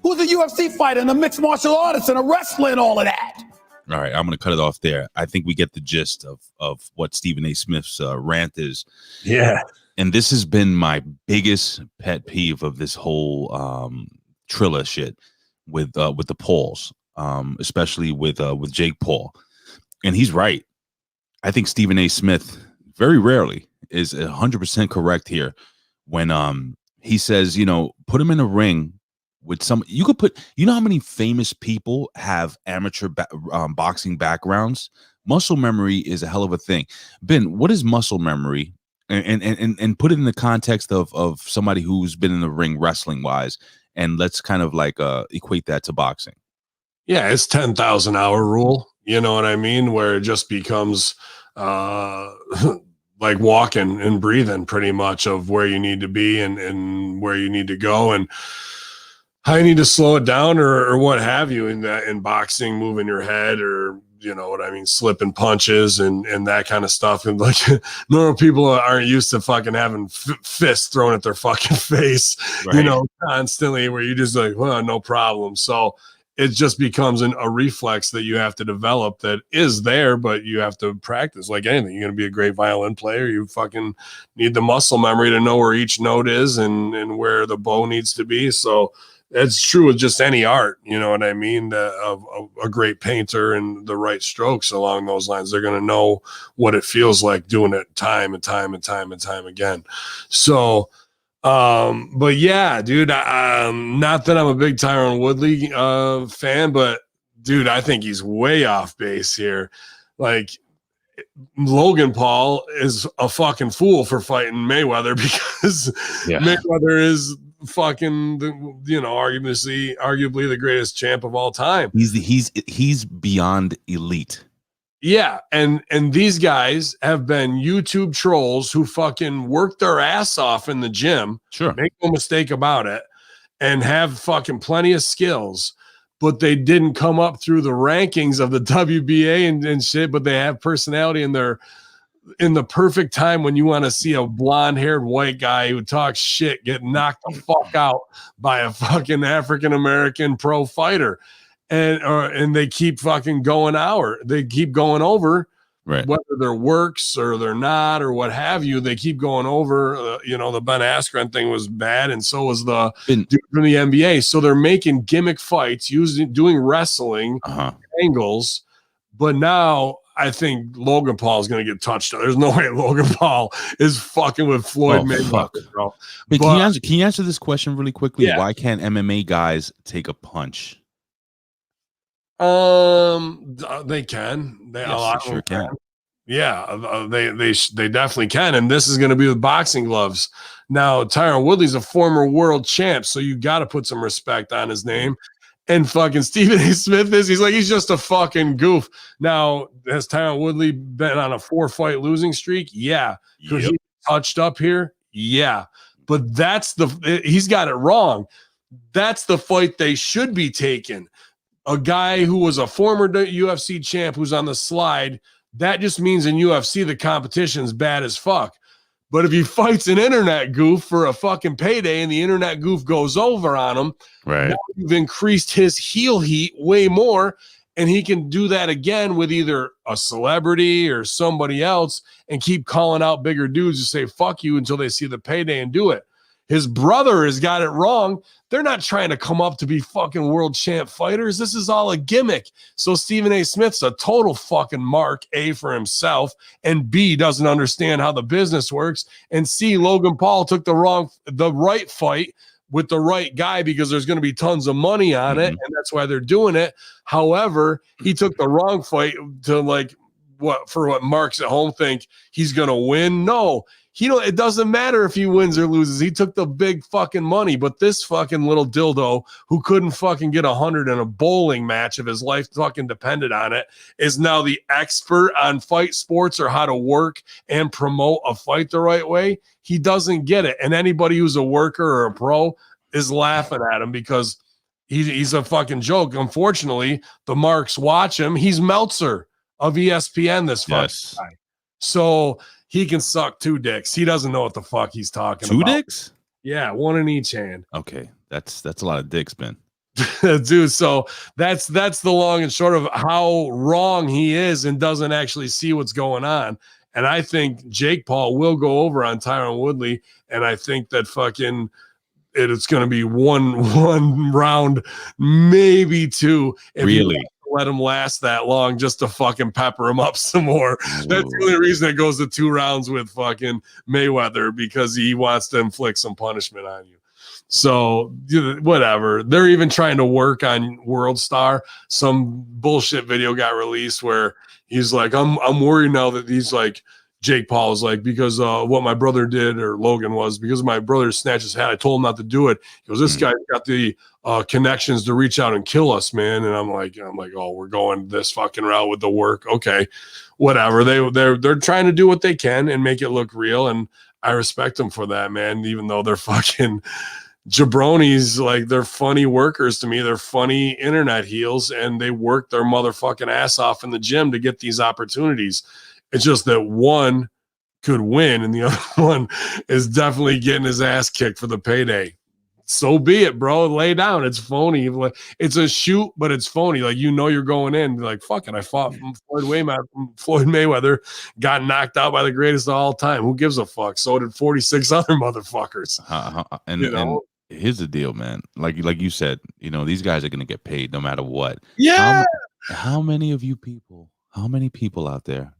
who's a UFC fighter and a mixed martial artist and a wrestler and all of that. All right, I'm going to cut it off there. I think we get the gist of what Stephen A. Smith's rant is. Yeah. and this has been my biggest pet peeve of this whole Trilla shit with the Pauls, especially with Jake Paul. And he's right. I think Stephen A. Smith very rarely is 100% correct here when he says, put him in a ring with some. You could put, how many famous people have amateur boxing backgrounds? Muscle memory is a hell of a thing. Ben, what is muscle memory? And put it in the context of somebody who's been in the ring wrestling wise, and let's kind of like equate that to boxing. Yeah, it's 10,000 hour rule. You know what I mean? Where it just becomes like walking and breathing pretty much of where you need to be and where you need to go and how you need to slow it down or what have you in boxing, moving your head or, you know what I mean, slipping punches and that kind of stuff. And like normal people aren't used to fucking having fists thrown at their fucking face, right. Constantly where you just like, well, no problem. So it just becomes a reflex that you have to develop that is there, but you have to practice like anything. You're going to be a great violin player. You fucking need the muscle memory to know where each note is and where the bow needs to be. So it's true with just any art, you know what I mean? Of a great painter and the right strokes along those lines. They're going to know what it feels like doing it time and time and time and time again. So, but yeah, dude, not that I'm a big Tyron Woodley fan, but dude, I think he's way off base here. Like Logan Paul is a fucking fool for fighting Mayweather because Mayweather is fucking arguably the greatest champ of all time. He's beyond elite. Yeah, and these guys have been YouTube trolls who fucking work their ass off in the gym. Sure. Make no mistake about it. And have fucking plenty of skills, but they didn't come up through the rankings of the WBA and shit, but they have personality and they're in the perfect time when you want to see a blonde-haired white guy who talks shit get knocked the fuck out by a fucking African-American pro fighter. And they keep fucking going they keep going over, right? Whether they're works or they're not or what have you. They keep going over. The Ben Askren thing was bad, and so was the dude from the NBA. So they're making gimmick fights, doing wrestling angles. But now I think Logan Paul is going to get touched. There's no way Logan Paul is fucking with Floyd Mayweather, bro. But can you answer this question really quickly? Yeah. Why can't MMA guys take a punch? They can. They sure can. Yeah, they definitely can. And this is going to be with boxing gloves. Now, Tyron Woodley's a former world champ, so you got to put some respect on his name. And fucking Stephen A. Smith he's just a fucking goof. Now, has Tyron Woodley been on a 4-fight losing streak? Yeah. Could he touched up here? Yeah. But he's got it wrong. That's the fight they should be taking. A guy who was a former UFC champ who's on the slide, that just means in UFC the competition's bad as fuck. But if he fights an internet goof for a fucking payday and the internet goof goes over on him, right? Now you've increased his heel heat way more, and he can do that again with either a celebrity or somebody else and keep calling out bigger dudes to say fuck you until they see the payday and do it. His brother has got it wrong. They're not trying to come up to be fucking world champ fighters. This is all a gimmick. So Stephen A. Smith's a total fucking mark, A, for himself, and B, doesn't understand how the business works, and C, Logan Paul took the right fight with the right guy because there's going to be tons of money on it, and that's why they're doing it. However, he took the wrong fight to what marks at home think he's going to win. No. It doesn't matter if he wins or loses. He took the big fucking money, but this fucking little dildo who couldn't fucking get 100 in a bowling match if his life fucking depended on it is now the expert on fight sports or how to work and promote a fight the right way. He doesn't get it. And anybody who's a worker or a pro is laughing at him because he's a fucking joke. Unfortunately, the marks watch him. He's Meltzer of ESPN, this fucking guy. So he can suck 2 dicks. He doesn't know what the fuck he's talking about. 2 dicks? Yeah, 1 in each hand. Okay, that's a lot of dicks, Ben. Dude, so that's the long and short of how wrong he is and doesn't actually see what's going on. And I think Jake Paul will go over on Tyron Woodley. And I think that fucking it's going to be one round, maybe two. If Really? you let him last that long just to fucking pepper him up some more. That's the only reason it goes to 2 rounds with fucking Mayweather, because he wants to inflict some punishment on you. So whatever. They're even trying to work on World Star. Some bullshit video got released where he's like, I'm worried now that he's like, Jake Paul is like, because what my brother did, or Logan was, because my brother snatched his hat, I told him not to do it. He goes, this guy got the connections to reach out and kill us, man. And I'm like, oh, we're going this fucking route with the work. Okay, whatever. They're trying to do what they can and make it look real, and I respect them for that, man. Even though they're fucking jabronis, like, they're funny workers to me. They're funny internet heels, and they work their motherfucking ass off in the gym to get these opportunities. It's just that one could win and the other one is definitely getting his ass kicked for the payday. So be it, bro. Lay down. It's phony. It's a shoot, but it's phony. Like, you're going in. Like, fucking, I fought Floyd Mayweather, got knocked out by the greatest of all time. Who gives a fuck? So did 46 other motherfuckers. And here's the deal, man. Like you said, these guys are going to get paid no matter what. Yeah. How many people out there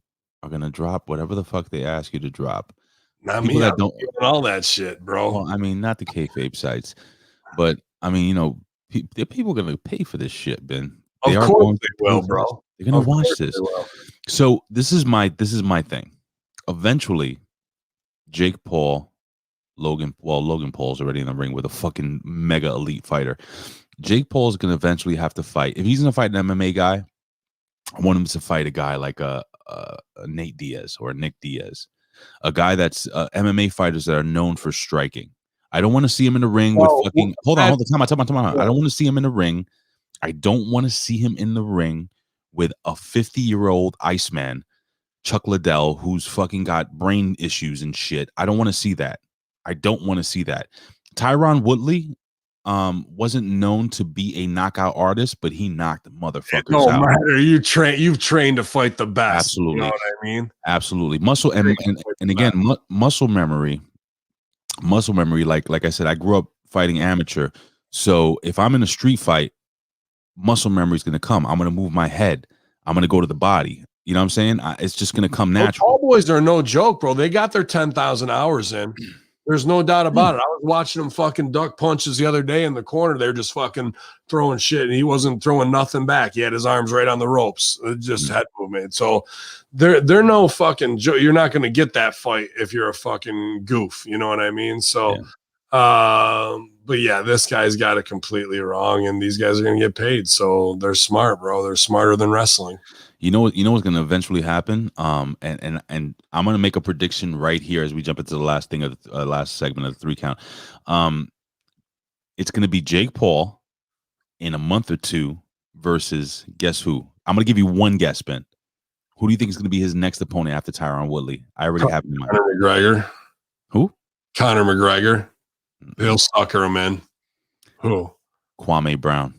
are going to drop whatever the fuck they ask you to drop? Not people me. That don't all that shit, bro. Well, I mean, not the kayfabe sites, but I mean, people are going to pay for this shit, Ben. Of course they will, bro. They're going to watch this. So this is my thing. Eventually, Jake Paul, Logan Paul's already in the ring with a fucking mega elite fighter. Jake Paul is going to eventually have to fight. If he's going to fight an MMA guy, I want him to fight a guy like a Nate Diaz or a Nick Diaz, a guy that's MMA fighters that are known for striking. I don't want to see him in the ring with fucking. Hold on. Time out. I don't want to see him in the ring. I don't want to see him in the ring with a 50-year-old Iceman, Chuck Liddell, who's fucking got brain issues and shit. I don't want to see that. Tyron Woodley wasn't known to be a knockout artist, but he knocked motherfuckers out. Matter. You've trained to fight the best. Absolutely. You know what I mean? Absolutely. Muscle and again, muscle memory. Like I said, I grew up fighting amateur. So if I'm in a street fight, muscle memory is going to come. I'm going to move my head. I'm going to go to the body. You know what I'm saying? It's just going to come natural. Tall boys are no joke, bro. They got their 10,000 hours in. There's no doubt about it. I was watching him fucking duck punches the other day in the corner. They're just fucking throwing shit, and he wasn't throwing nothing back. He had his arms right on the ropes. Just head movement. So they're no fucking joke. You're not going to get that fight if you're a fucking goof. You know what I mean? So, but yeah, this guy's got it completely wrong, and these guys are going to get paid. So they're smart, bro. They're smarter than wrestling. You know what's going to eventually happen. And I'm going to make a prediction right here as we jump into the last thing of the last segment of the 3 count. It's going to be Jake Paul in a month or two versus guess who? I'm going to give you one guess, Ben. Who do you think is going to be his next opponent after Tyron Woodley? I already have him in mind. Conor McGregor. Who? Conor McGregor. He'll sucker him in. Who? Kwame Brown.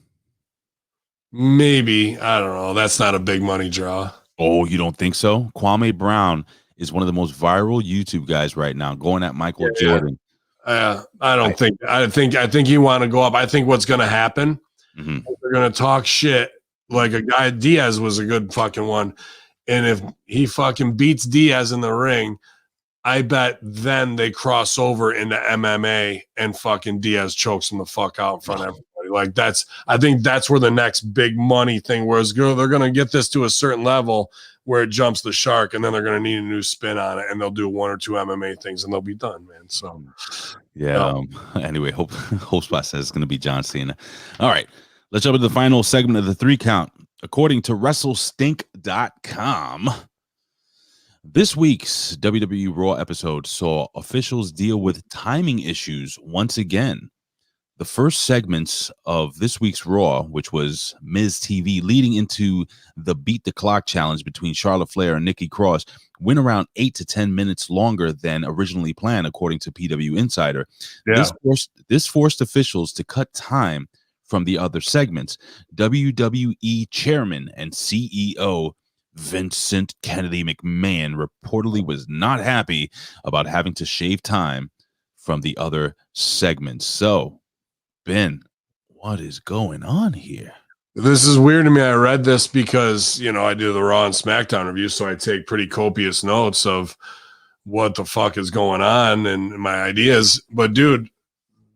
Maybe. I don't know. That's not a big money draw. Oh, you don't think so? Kwame Brown is one of the most viral YouTube guys right now, going at Michael Jordan. I think you want to go up. I think what's going to happen, they're going to talk shit like a guy. Diaz was a good fucking one. And if he fucking beats Diaz in the ring, I bet then they cross over into MMA and fucking Diaz chokes him the fuck out in front of everybody. Like I think that's where the next big money thing was. They're going to get this to a certain level where it jumps the shark, and then they're going to need a new spin on it, and they'll do 1 or 2 MMA things, and they'll be done, man. So, yeah. Anyway, Hope Spot says it's going to be John Cena. All right, let's jump into the final segment of the 3 count. According to WrestleStink.com, this week's WWE Raw episode saw officials deal with timing issues once again. The first segments of this week's Raw, which was Miz TV leading into the Beat the Clock challenge between Charlotte Flair and Nikki Cross, went around 8 to 10 minutes longer than originally planned, according to PW Insider. Yeah. This forced officials to cut time from the other segments. WWE Chairman and CEO Vincent Kennedy McMahon reportedly was not happy about having to shave time from the other segments. So, Ben, what is going on here? This is weird to me. I read this because, I do the Raw and SmackDown review, so I take pretty copious notes of what the fuck is going on and my ideas. But, dude,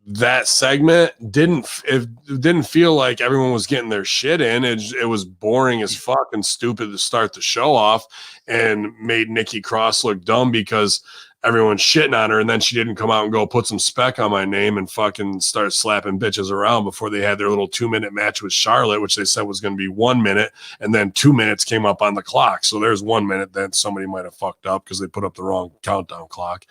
that segment didn't feel like everyone was getting their shit in. It was boring as fuck and stupid to start the show off and made Nikki Cross look dumb because everyone's shitting on her, and then she didn't come out and go put some spec on my name and fucking start slapping bitches around before they had their little 2-minute match with Charlotte, which they said was going to be 1 minute, and then 2 minutes came up on the clock. So there's 1 minute that somebody might have fucked up because they put up the wrong countdown clock.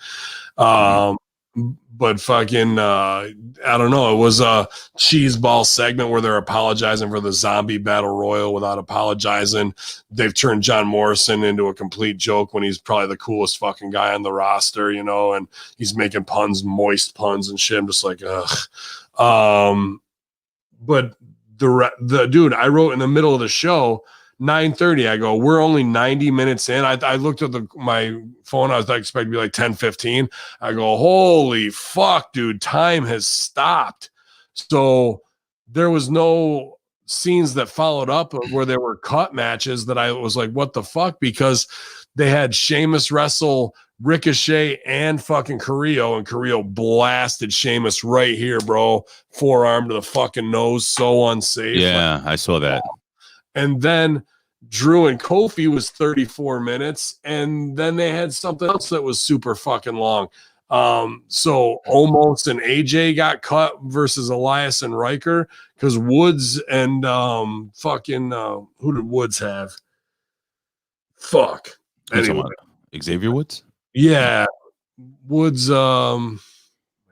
But fucking, I don't know. It was a cheese ball segment where they're apologizing for the zombie battle royal without apologizing. They've turned John Morrison into a complete joke when he's probably the coolest fucking guy on the roster, and he's making moist puns and shit. I'm just like, ugh. But the dude, I wrote in the middle of the show, 9:30, I go, we're only 90 minutes in. I looked at my phone. I was expecting to be like 10:15. I go, holy fuck, dude, time has stopped. So there was no scenes that followed up where there were cut matches that I was like, what the fuck? Because they had Sheamus wrestle Ricochet and fucking Carrillo, and Carrillo blasted Sheamus right here, bro. Forearm to the fucking nose. So unsafe. Yeah, I saw that. And then Drew and Kofi was 34 minutes. And then they had something else that was super fucking long. So Omos and AJ got cut versus Elias and Riker because Woods and who did Woods have? Fuck. Anyway. Xavier Woods? Yeah. Woods, my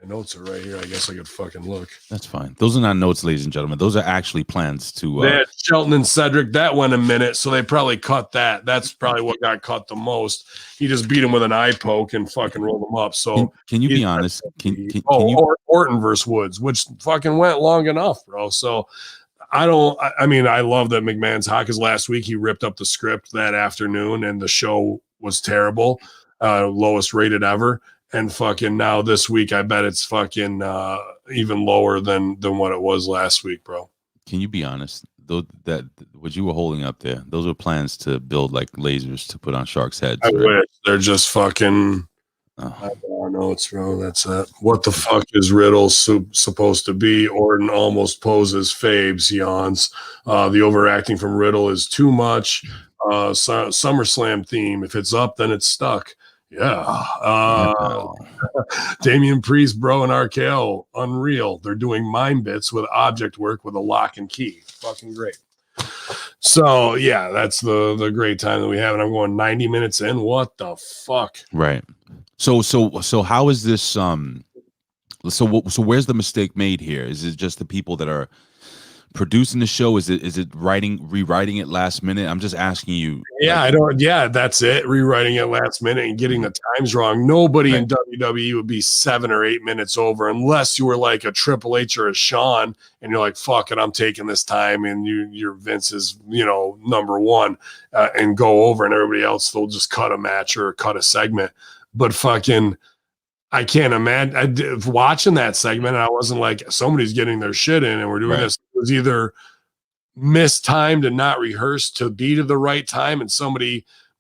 notes are right here. I guess I could fucking look. That's fine. Those are not notes, ladies and gentlemen. Those are actually plans to. They had Shelton and Cedric. That went a minute, so they probably cut that. That's probably what got cut the most. He just beat him with an eye poke and fucking rolled him up. So can you be honest? Can you? Orton versus Woods, which fucking went long enough, bro. So I love that McMahon's hot because last week he ripped up the script that afternoon and the show was terrible, lowest rated ever. And fucking now this week, I bet it's fucking even lower than what it was last week, bro. Can you be honest? That what you were holding up there, those were plans to build like lasers to put on sharks' heads. I wish. They're just fucking. I don't know, it's bro. That's it. What the fuck is Riddle supposed to be? Orton almost poses Fabes, yawns. The overacting from Riddle is too much. SummerSlam theme. If it's up, then it's stuck. Yeah. Damian Priest, bro, and RKO, unreal. They're doing mime bits with object work with a lock and key. Fucking great. So yeah, that's the great time that we have. And I'm going 90 minutes in. What the fuck? Right. So how is this? So where's the mistake made here? Is it just the people that are producing the show? Is it rewriting it last minute? I'm just asking you. Yeah, that's it. Rewriting it last minute and getting the times wrong. Nobody in WWE would be 7 or 8 minutes over unless you were like a Triple H or a Shawn and you're like, fuck it, I'm taking this time, and your Vince is, number one, and go over, and everybody else, they'll just cut a match or cut a segment. But fucking, I can't imagine watching that segment. And I wasn't like, somebody's getting their shit in and we're doing this. It was either mistimed and not rehearsed to be to the right time. And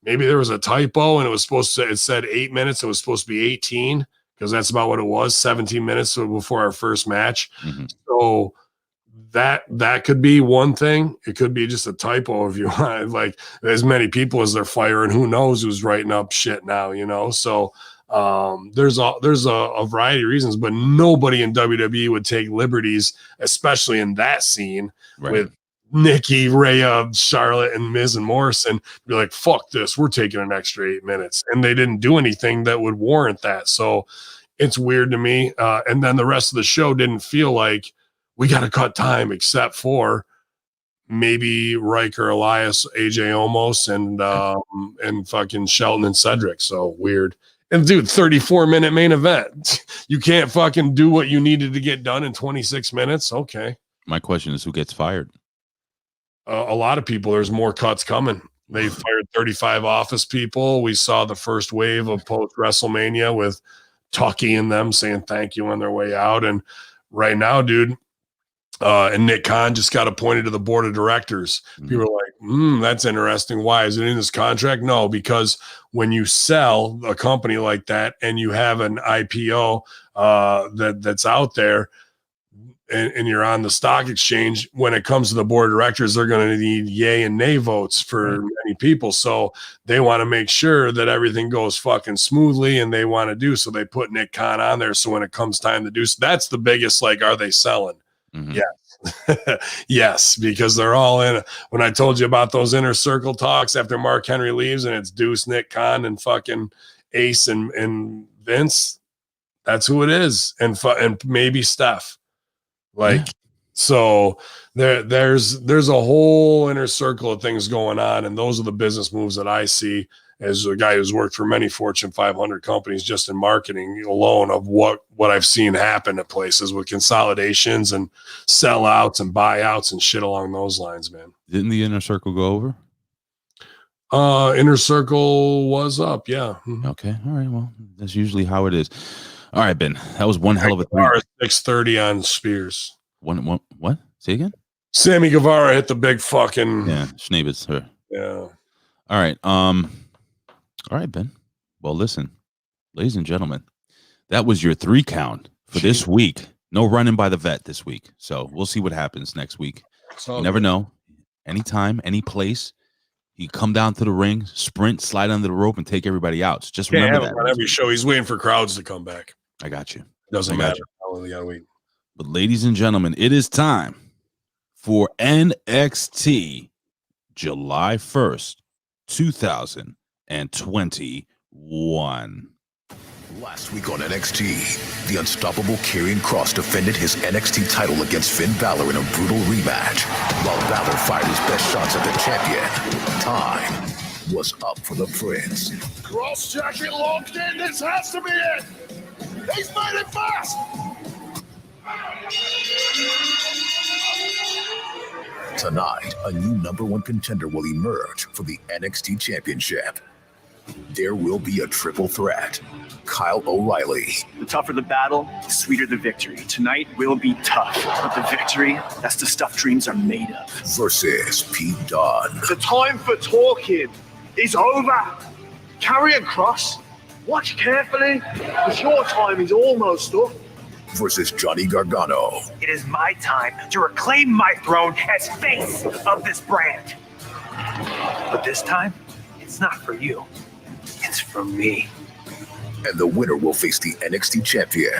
maybe there was a typo and it said 8 minutes. It was supposed to be 18 because that's about what it was. 17 minutes before our first match. Mm-hmm. So that could be one thing. It could be just a typo if you want, like as many people as they're firing, who knows who's writing up shit now, So, there's a variety of reasons, but nobody in WWE would take liberties, especially in that scene with Nikki, Rhea, Charlotte, and Miz and Morrison. Be like, fuck this, we're taking an extra 8 minutes, and they didn't do anything that would warrant that. So it's weird to me. And then the rest of the show didn't feel like we got to cut time, except for maybe Riker, Elias, AJ Omos, and fucking Shelton and Cedric. So weird. And dude, 34-minute main event. You can't fucking do what you needed to get done in 26 minutes. Okay. My question is, who gets fired? A lot of people. There's more cuts coming. They fired 35 office people. We saw the first wave of post WrestleMania with Tucky and them saying thank you on their way out. And right now, dude, and Nick Khan just got appointed to the board of directors. People are like, that's interesting. Why? Is it in his contract? No, because when you sell a company like that and you have an IPO that's out there, and you're on the stock exchange, when it comes to the board of directors, they're going to need yay and nay votes for many people. So they want to make sure that everything goes fucking smoothly, and they want to do so. They put Nick Khan on there. So when it comes time to do so, that's the biggest, like, are they selling? Yes. Yes, because they're all in. When I told you about those inner circle talks after Mark Henry leaves, and it's Deuce, Nick Khan, and fucking Ace and Vince, that's who it is. And maybe Steph. So there's a whole inner circle of things going on, and those are the business moves that I see as a guy who's worked for many Fortune 500 companies just in marketing alone, of what I've seen happen at places with consolidations and sellouts and buyouts and shit along those lines, man. Didn't the inner circle go over? Inner circle was up, yeah. Okay, all right. Well, that's usually how it is. All right, Ben. That was one hell of a 630 on Spears. What? Say again? Sammy Guevara hit the big fucking Schneebitz. Yeah. All right. All right, Ben. Well, listen, ladies and gentlemen, that was your 3 count for this week. No running by the vet this week. So we'll see what happens next week. You never know. Anytime, any place. You come down to the ring, sprint, slide under the rope, and take everybody out. So just remember that. On every show, he's waiting for crowds to come back. I got you. Doesn't matter how long they gotta wait. But ladies and gentlemen, it is time for NXT July 1st, 2021. Last week on NXT, the unstoppable Karrion Kross defended his NXT title against Finn Balor in a brutal rematch. While Balor fired his best shots at the champion, time was up for the Prince. Cross jacket locked in. This has to be it. He's made it fast. Tonight, a new #1 contender will emerge for the NXT Championship. There will be a triple threat. Kyle O'Reilly. The tougher the battle, the sweeter the victory. Tonight will be tough, but the victory, that's the stuff dreams are made of. Versus Pete Dunne. The time for talking is over. Karrion Kross, watch carefully, because your time is almost up. Versus Johnny Gargano. It is my time to reclaim my throne as face of this brand. But this time, it's not for you. It's for me. And the winner will face the NXT champion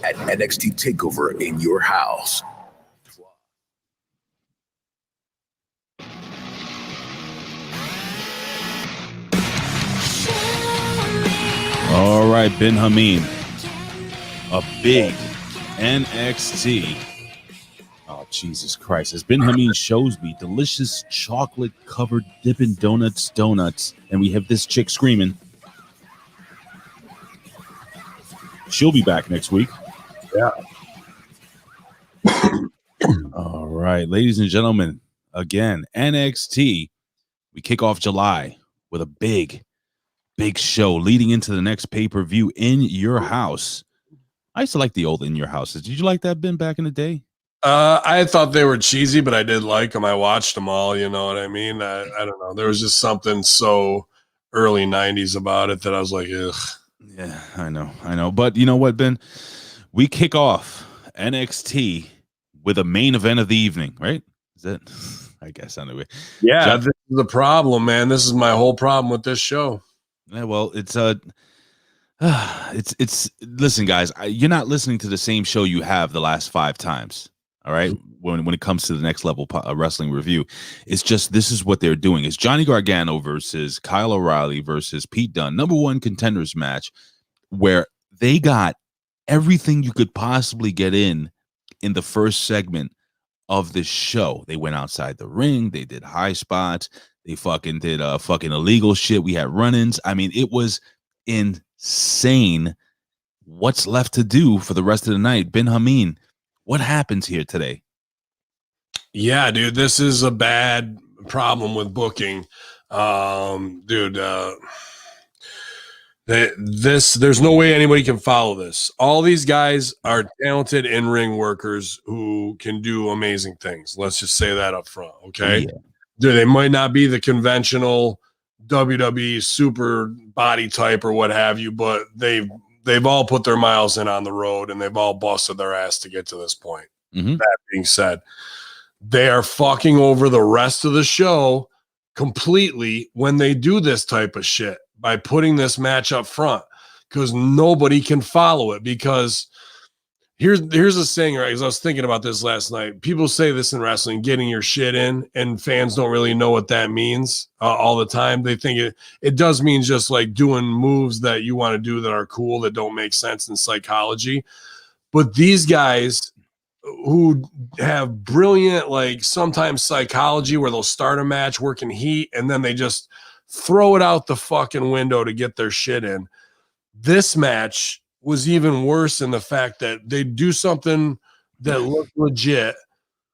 at NXT TakeOver in your house. All right, Ben Hamin, a big NXT. Oh, Jesus Christ. As Ben Hamin shows me, delicious chocolate-covered Dippin' Donuts, and we have this chick screaming. She'll be back next week. Yeah. All right, ladies and gentlemen, again, NXT. We kick off July with a big show leading into the next pay-per-view in your house. I used to like the old in your houses. Did you like that, Ben, back in the day? I thought they were cheesy, but I did like them. I watched them all, you know what I mean? I don't know. There was just something so early 90s about it that I was like, ugh. Yeah, I know. But you know what, Ben? We kick off NXT with a main event of the evening, right? Is that? I guess anyway. Yeah, this is the problem, man. This is my whole problem with this show. Yeah, well, it's listen, guys, you're not listening to the same show you have the last 5 times. All right, when it comes to the next level wrestling review, it's just this is what they're doing. It's Johnny Gargano versus Kyle O'Reilly versus Pete Dunne, #1 contenders match, where they got everything you could possibly get in the first segment of this show. They went outside the ring, they did high spots, they fucking did fucking illegal shit. We had run-ins. I mean, it was insane. What's left to do for the rest of the night? Ben Hamin, what happens here today? Yeah, dude, this is a bad problem with booking. Dude, there's no way anybody can follow this. All these guys are talented in-ring workers who can do amazing things. Let's just say that up front, okay? Yeah. Dude, they might not be the conventional WWE super body type or what have you, but they've all put their miles in on the road and they've all busted their ass to get to this point. Mm-hmm. That being said, they are fucking over the rest of the show completely when they do this type of shit by putting this match up front, because nobody can follow it. Because here's a saying, right? Because I was thinking about this last night. People say this in wrestling, getting your shit in, and fans don't really know what that means all the time. They think it does mean just like doing moves that you want to do that are cool, that don't make sense in psychology. But these guys who have brilliant, like sometimes psychology, where they'll start a match working heat and then they just throw it out the fucking window to get their shit in. This match was even worse in the fact that they do something that looked legit,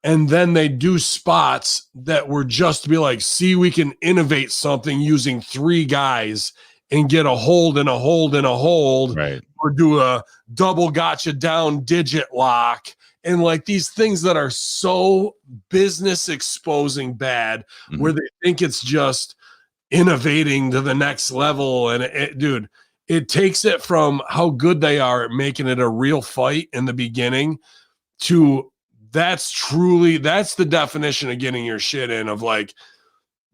and then they do spots that were just to be like, see, we can innovate something using 3 guys and get a hold and a hold and a hold, right? Or do a double gotcha down digit lock. And like these things that are so business exposing bad, where they think it's just innovating to the next level. And dude, it takes it from how good they are at making it a real fight in the beginning to that's the definition of getting your shit in, of like,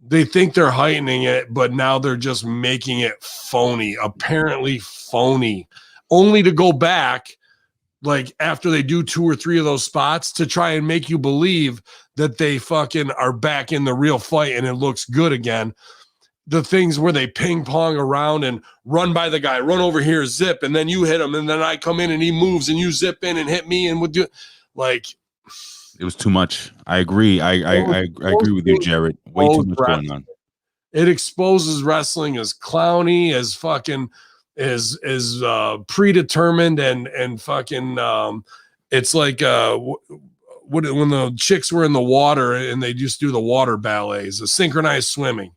they think they're heightening it, but now they're just making it phony, apparently phony, only to go back like after they do 2 or 3 of those spots to try and make you believe that they fucking are back in the real fight and it looks good again. The things where they ping pong around and run by the guy, run over here, zip, and then you hit him, and then I come in and he moves and you zip in and hit me and would do like it was too much. I agree. I agree with you, Jared. Way too much going on. It exposes wrestling as clowny, as fucking as predetermined and fucking it's like when the chicks were in the water and they just do the water ballets, the synchronized swimming.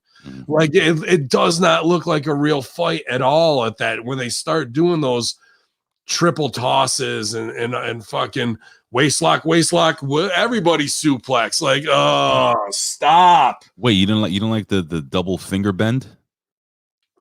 Like it does not look like a real fight at all at that when they start doing those triple tosses and fucking waist lock, everybody suplex. Like, oh, stop. Wait, you don't like the double finger bend?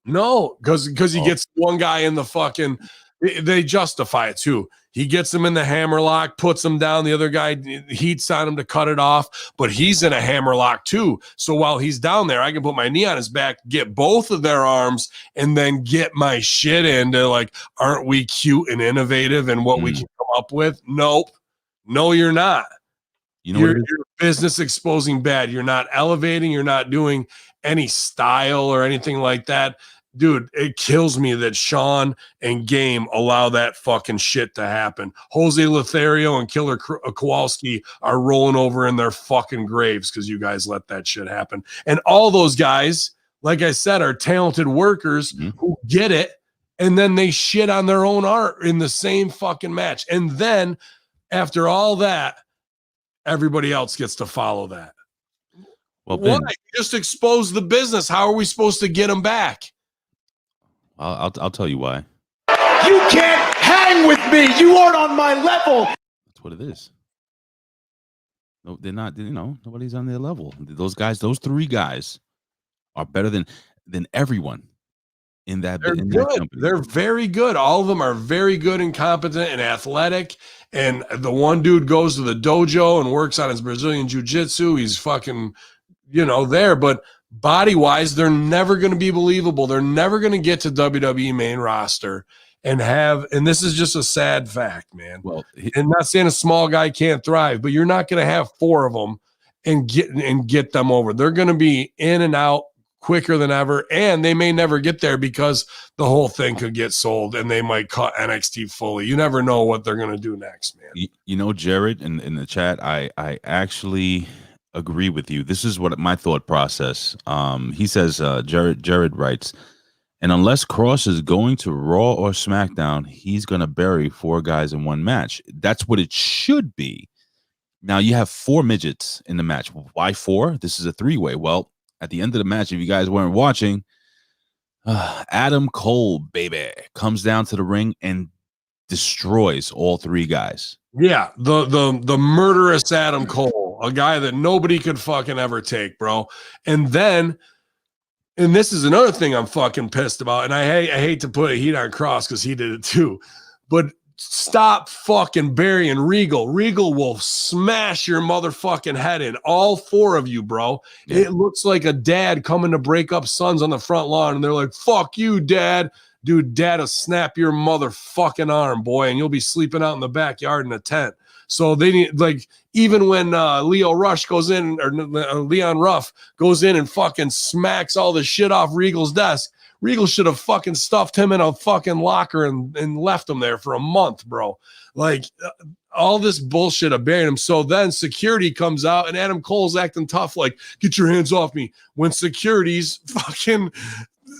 No, because he gets one guy in the fucking. They justify it too. He gets him in the hammerlock, puts him down. The other guy heats on him to cut it off, but he's in a hammerlock too. So while he's down there, I can put my knee on his back, get both of their arms, and then get my shit into like, aren't we cute and innovative and what we can come up with? Nope. No, you're not. You're business exposing bad. You're not elevating. You're not doing any style or anything like that. Dude, it kills me that Sean and Game allow that fucking shit to happen. Jose Lothario and Killer Kowalski are rolling over in their fucking graves because you guys let that shit happen. And all those guys, like I said, are talented workers who get it, and then they shit on their own art in the same fucking match. And then after all that, everybody else gets to follow that. Well, Ben, why? Just expose the business. How are we supposed to get them back? I'll tell you why. You can't hang with me. You aren't on my level. That's what it is. No, they're not. Nobody's on their level. Those guys, those 3 guys, are better than everyone in that. They're good. They're very good. All of them are very good and competent and athletic. And the one dude goes to the dojo and works on his Brazilian jiu-jitsu. He's fucking, there. But body-wise, they're never going to be believable. They're never going to get to WWE main roster and this is just a sad fact, man. Well, and not saying a small guy can't thrive, but you're not going to have 4 of them and get them over. They're going to be in and out quicker than ever, and they may never get there because the whole thing could get sold and they might cut NXT fully. You never know what they're going to do next, man. Jared, in the chat, I actually agree with you. This is what my thought process. He says, Jared writes, and unless Cross is going to Raw or SmackDown, he's going to bury 4 guys in one match. That's what it should be. Now you have 4 midgets in the match. Why 4? This is a 3-way. Well, at the end of the match, if you guys weren't watching, Adam Cole, baby, comes down to the ring and destroys all three guys. Yeah, the murderous Adam Cole, a guy that nobody could fucking ever take, bro. And then, and this is another thing I'm fucking pissed about, and I hate to put a heat on Cross because he did it too, but stop fucking burying Regal. Regal will smash your motherfucking head in. All four of you, bro. Yeah. It looks like a dad coming to break up sons on the front lawn, and they're like, fuck you, dad. Dude, dad will snap your motherfucking arm, boy, and you'll be sleeping out in the backyard in a tent. So they need, like, even when Leo Rush goes in, or Leon Ruff goes in and fucking smacks all the shit off Regal's desk, Regal should have fucking stuffed him in a fucking locker and left him there for a month, bro. Like, all this bullshit of burying him. So then security comes out and Adam Cole's acting tough, like, get your hands off me. When security's fucking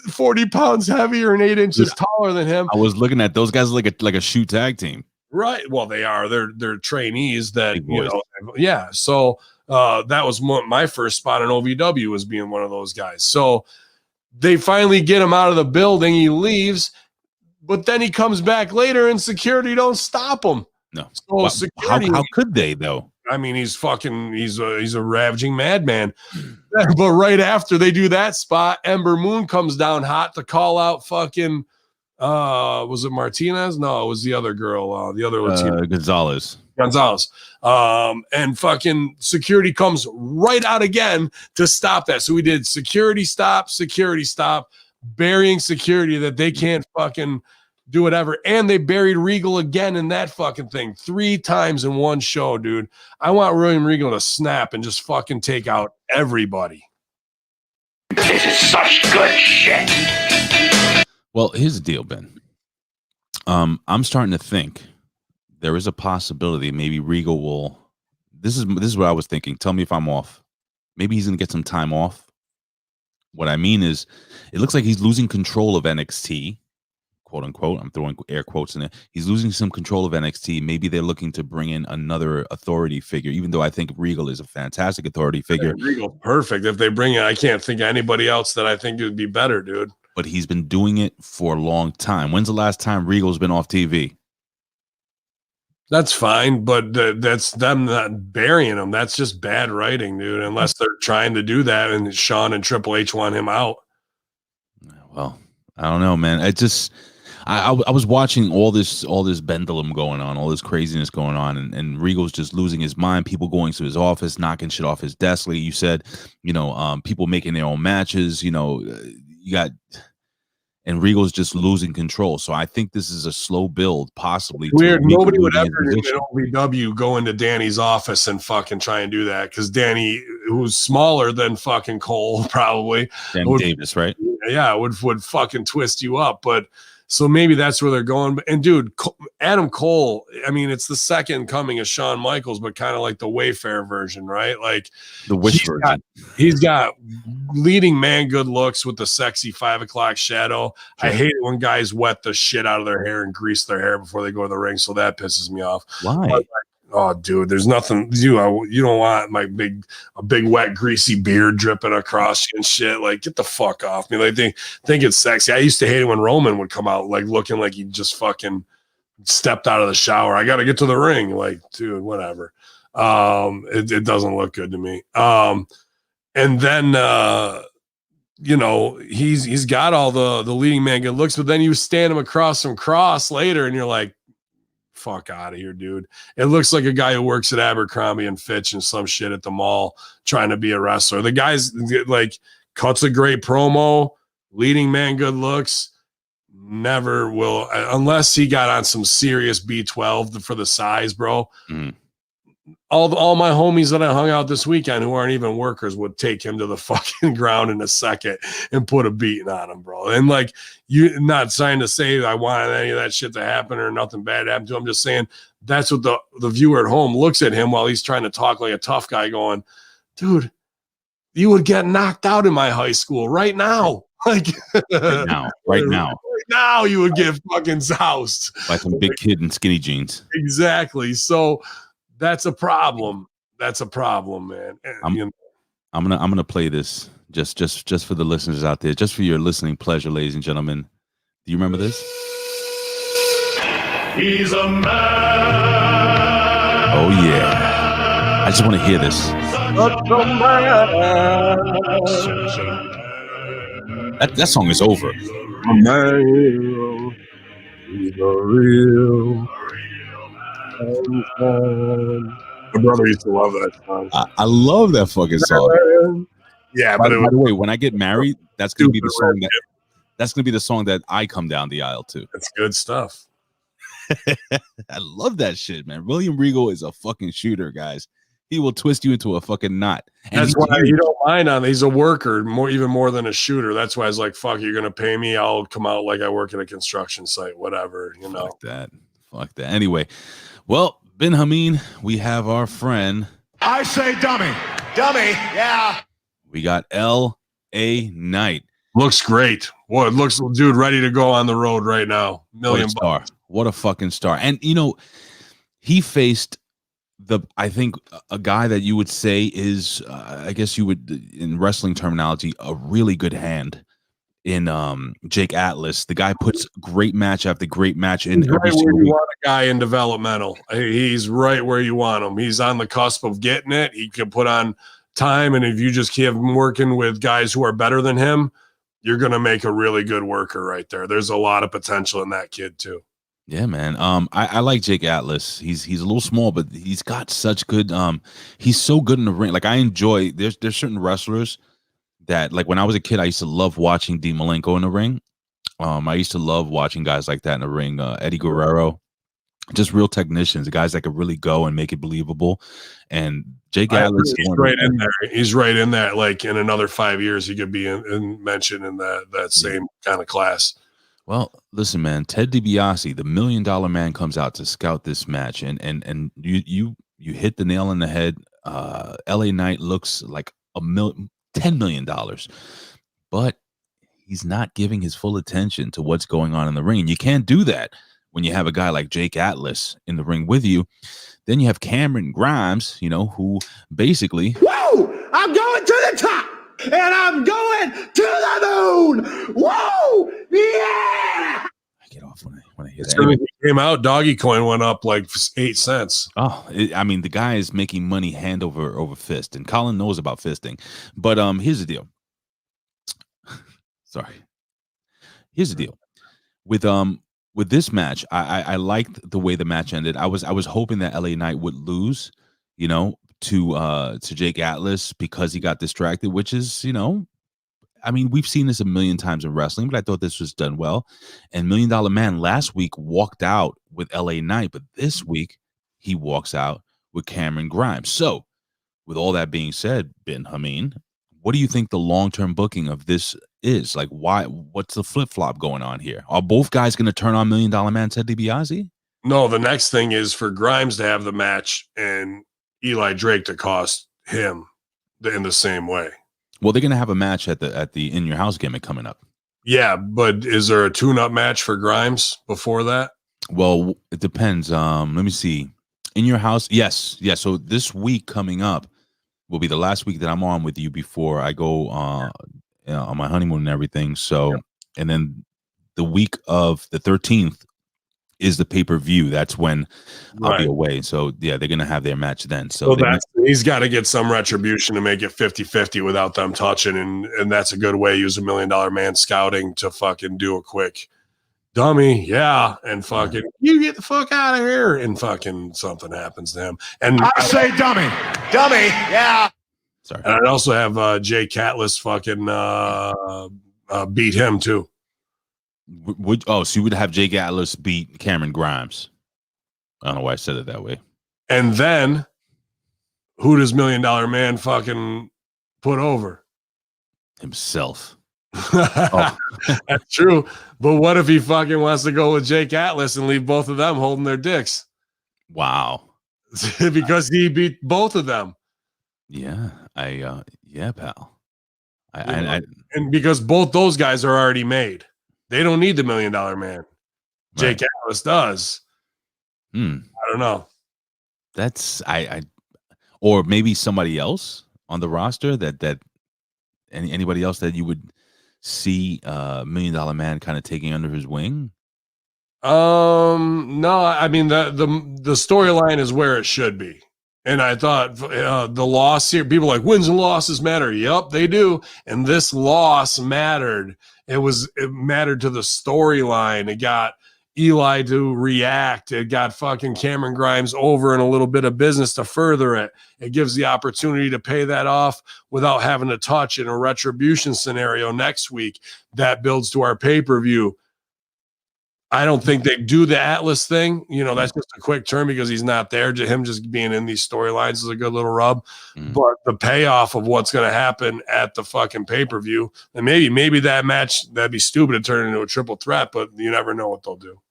40 pounds heavier and 8 inches taller than him. I was looking at those guys like a shoot tag team. Right. Well, they are. They're trainees that, you know, yeah. So that was my first spot in OVW, was being one of those guys. So they finally get him out of the building. He leaves, but then he comes back later and security don't stop him. No. So security, how could they though? I mean, he's a ravaging madman. But right after they do that spot, Ember Moon comes down hot to call out fucking was it Martinez? No, it was the other girl, the other Latina. Gonzalez. And fucking security comes right out again to stop that. So we did security stop, burying security that they can't fucking do whatever. And they buried Regal again in that fucking thing 3 times in one show, dude. I want William Regal to snap and just fucking take out everybody. This is such good shit. Well, here's the deal, Ben. I'm starting to think there is a possibility maybe Regal will. This is what I was thinking. Tell me if I'm off. Maybe he's gonna get some time off. What I mean is, it looks like he's losing control of NXT, quote unquote. I'm throwing air quotes in it. He's losing some control of NXT. Maybe they're looking to bring in another authority figure, even though I think Regal is a fantastic authority figure. Regal, perfect. If they bring it, I can't think of anybody else that I think would be better, dude. But he's been doing it for a long time. When's the last time Regal's been off TV? That's fine, but that's them not burying him. That's just bad writing, dude, unless they're trying to do that and Sean and Triple H want him out. Well, I don't know, man. I was watching all this pendulum going on, all this craziness going on, and Regal's just losing his mind. People going to his office, knocking shit off his desk. Like you said, you know, people making their own matches, you know, you got, and Regal's just losing control. So I think this is a slow build, possibly. Weird. Nobody would ever in OVW go into Danny's office and fucking try and do that, because Danny, who's smaller than fucking Cole, probably. Danny Davis, right? Yeah, would fucking twist you up. But so maybe that's where they're going. And dude, Adam Cole, I mean, it's the second coming of Shawn Michaels, but kind of like the Wayfair version, right? Like the Wish version. He's got leading man good looks with the sexy 5 o'clock shadow. Sure. I hate it when guys wet the shit out of their hair and grease their hair before they go to the ring, so that pisses me off. Why? But, oh, dude, there's nothing you don't want a big wet greasy beard dripping across you and shit. Like, get the fuck off me. Like, they think it's sexy. I used to hate it when Roman would come out like looking like he just fucking stepped out of the shower. I got to get to the ring. Like, dude, whatever. It doesn't look good to me. And then you know, he's got all the leading man good looks, but then you stand him across from Cross later, and you're like, fuck out of here, dude. It looks like a guy who works at Abercrombie and Fitch and some shit at the mall trying to be a wrestler. The guy's like, cuts a great promo, leading man good looks, never will, unless he got on some serious B12 for the size, bro. Mm. All my homies that I hung out this weekend who aren't even workers would take him to the fucking ground in a second and put a beating on him, bro. And like, you not trying to say I want any of that shit to happen or nothing bad happen to him. I'm just saying that's what the viewer at home looks at him while he's trying to talk like a tough guy, going, dude, you would get knocked out in my high school right now. Like right now you would get fucking soused by some big kid in skinny jeans. Exactly. So that's a problem. That's a problem, man. I'm gonna play this Just for the listeners out there, just for your listening pleasure, ladies and gentlemen. Do you remember this? He's a man. Oh yeah. I just want to hear this. That song is over. He's a real. My brother used to love that song. I love that fucking song. Yeah, by but the way, when I get married, that's gonna be the song that's gonna be the song that I come down the aisle to. That's good stuff. I love that shit, man. William Regal is a fucking shooter, guys. He will twist you into a fucking knot. And that's why you don't mind on. He's a worker, even more than a shooter. That's why I was like, "Fuck, you're gonna pay me? I'll come out like I work at a construction site, whatever." You know. Fuck that. Anyway, well, Ben Hamin, we have our friend. I say dummy. Yeah. We got L.A. Knight. Looks great. What looks, dude, ready to go on the road right now. $1 million. What a fucking star. And he faced I think a guy that you would say is I guess you would, in wrestling terminology, a really good hand in Jake Atlas. The guy puts great match after great match in every single week. You want a guy in developmental. He's right where you want him. He's on the cusp of getting it. He can put on time, and if you just keep him working with guys who are better than him, you're gonna make a really good worker right there. There's a lot of potential in that kid too. Yeah, man. I like Jake Atlas. He's a little small, but he's got such good. He's so good in the ring. Like I enjoy. There's certain wrestlers that, like when I was a kid, I used to love watching Dean Malenko in the ring. I used to love watching guys like that in the ring. Eddie Guerrero, just real technicians, the guys that could really go and make it believable. And Jake Atlas, he's right in there. He's right in that. Like in another 5 years, he could be mentioned in that same kind of class. Well, listen, man. Ted DiBiase, the $1 million man, comes out to scout this match, and you hit the nail on the head. LA Knight looks like $10 million, but he's not giving his full attention to what's going on in the ring. And you can't do that when you have a guy like Jake Atlas in the ring with you. Then you have Cameron Grimes, who basically, whoa, I'm going to the top. And I'm going to the moon. Whoa! Yeah! I get off when I hear that. Anyway, he came out, Doggy Coin went up like 8 cents. Oh, the guy is making money hand over fist, and Colin knows about fisting. But here's the deal. Sorry. Here's the deal. With this match, I liked the way the match ended. I was hoping that LA Knight would lose, to Jake Atlas because he got distracted, which is, we've seen this a million times in wrestling, but I thought this was done well. And $1 Million Man last week walked out with LA Knight, but this week he walks out with Cameron Grimes. So with all that being said, Ben Hamin, what do you think the long-term booking of this is? Like, what's the flip-flop going on here? Are both guys going to turn on $1 Million Man Ted DiBiase? No, the next thing is for Grimes to have the match and Eli Drake to cost him in the same way. Well, they're going to have a match at the In Your House gimmick coming up. Yeah, but is there a tune-up match for Grimes before that? Well, it depends. Let me see. In Your House, yes. So this week coming up will be the last week that I'm on with you before I go on my honeymoon and everything. So, and then the week of the 13th is the pay-per-view. That's when I'll be away. So yeah, they're gonna have their match then. So he's got to get some retribution to make it 50-50 without them touching, and that's a good way. Use $1 Million Man scouting to fucking do a quick dummy, and fucking you get the fuck out of here, and fucking something happens to him. And I say dummy, yeah. Sorry. And I'd also have Jake Atlas fucking beat him too. So you would have Jake Atlas beat Cameron Grimes. I don't know why I said it that way. And then who does $1 Million Man fucking put over? Himself. That's true. But what if he fucking wants to go with Jake Atlas and leave both of them holding their dicks? Wow. Because he beat both of them. Yeah. Pal. And because both those guys are already made. They don't need the $1 Million Man. Jake Atlas does. I don't know. That's or maybe somebody else on the roster that Anybody else that you would see $1 Million Man kind of taking under his wing? No, I mean the storyline is where it should be. And I thought the loss here, people are like, wins and losses matter. Yep, they do. And this loss mattered. It mattered to the storyline. It got Eli to react. It got fucking Cameron Grimes over in a little bit of business to further it. It gives the opportunity to pay that off without having to touch in a retribution scenario next week. That builds to our pay-per-view. I don't think they do the Atlas thing. That's just a quick turn because he's not there. Him just being in these storylines is a good little rub. But the payoff of what's going to happen at the fucking pay-per-view, and maybe that match, that'd be stupid to turn into a triple threat, but you never know what they'll do.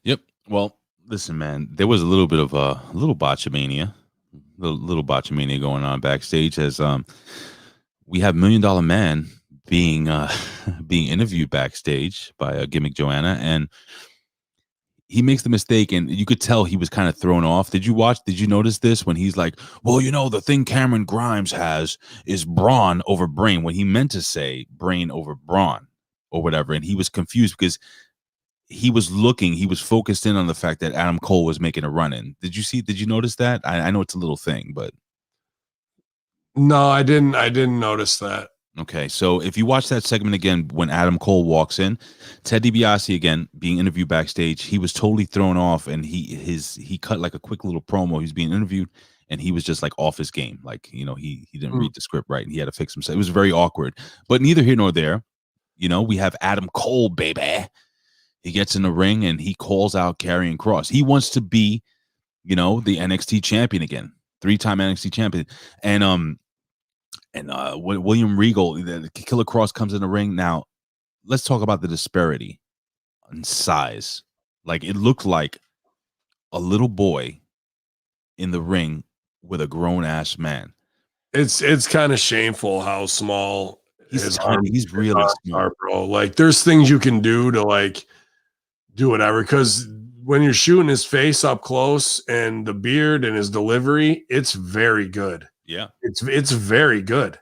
Yep. Well, listen, man, there was a little bit of a little botchamania going on backstage as we have $1 Million Man being interviewed backstage by Gimmick Joanna, and he makes the mistake, and you could tell he was kind of thrown off. Did you notice this when he's like, well, the thing Cameron Grimes has is brawn over brain, when he meant to say brain over brawn or whatever, and he was confused because he was focused in on the fact that Adam Cole was making a run in. Did you notice that? I know it's a little thing, but no, I didn't notice that. Okay, so if you watch that segment again, when Adam Cole walks in, Ted DiBiase again being interviewed backstage, he was totally thrown off, and he cut like a quick little promo. He was being interviewed, and he was just like off his game, like he didn't read the script right, and he had to fix himself. It was very awkward, but neither here nor there. We have Adam Cole, baby. He gets in the ring and he calls out Karrion Kross. He wants to be, the NXT champion again, 3-time NXT champion, and William Regal, the Killer Kross, comes in the ring. Now, let's talk about the disparity in size. Like, it looked like a little boy in the ring with a grown-ass man. It's kind of shameful how small he's really small, bro. Like, there's things you can do to, like, do whatever, because when you're shooting his face up close and the beard and his delivery, it's very good. Yeah, it's very good.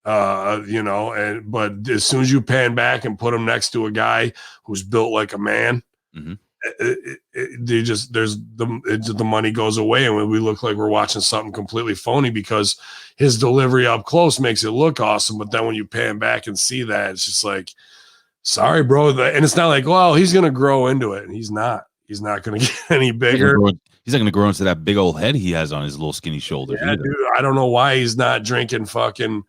But as soon as you pan back and put him next to a guy who's built like a man, the money goes away, and we look like we're watching something completely phony because his delivery up close makes it look awesome. But then when you pan back and see that, it's just like, sorry, bro. And it's not like, well, he's going to grow into it. And he's not going to get any bigger. He's not going to grow into that big old head he has on his little skinny shoulders. Yeah, dude, I don't know why he's not drinking fucking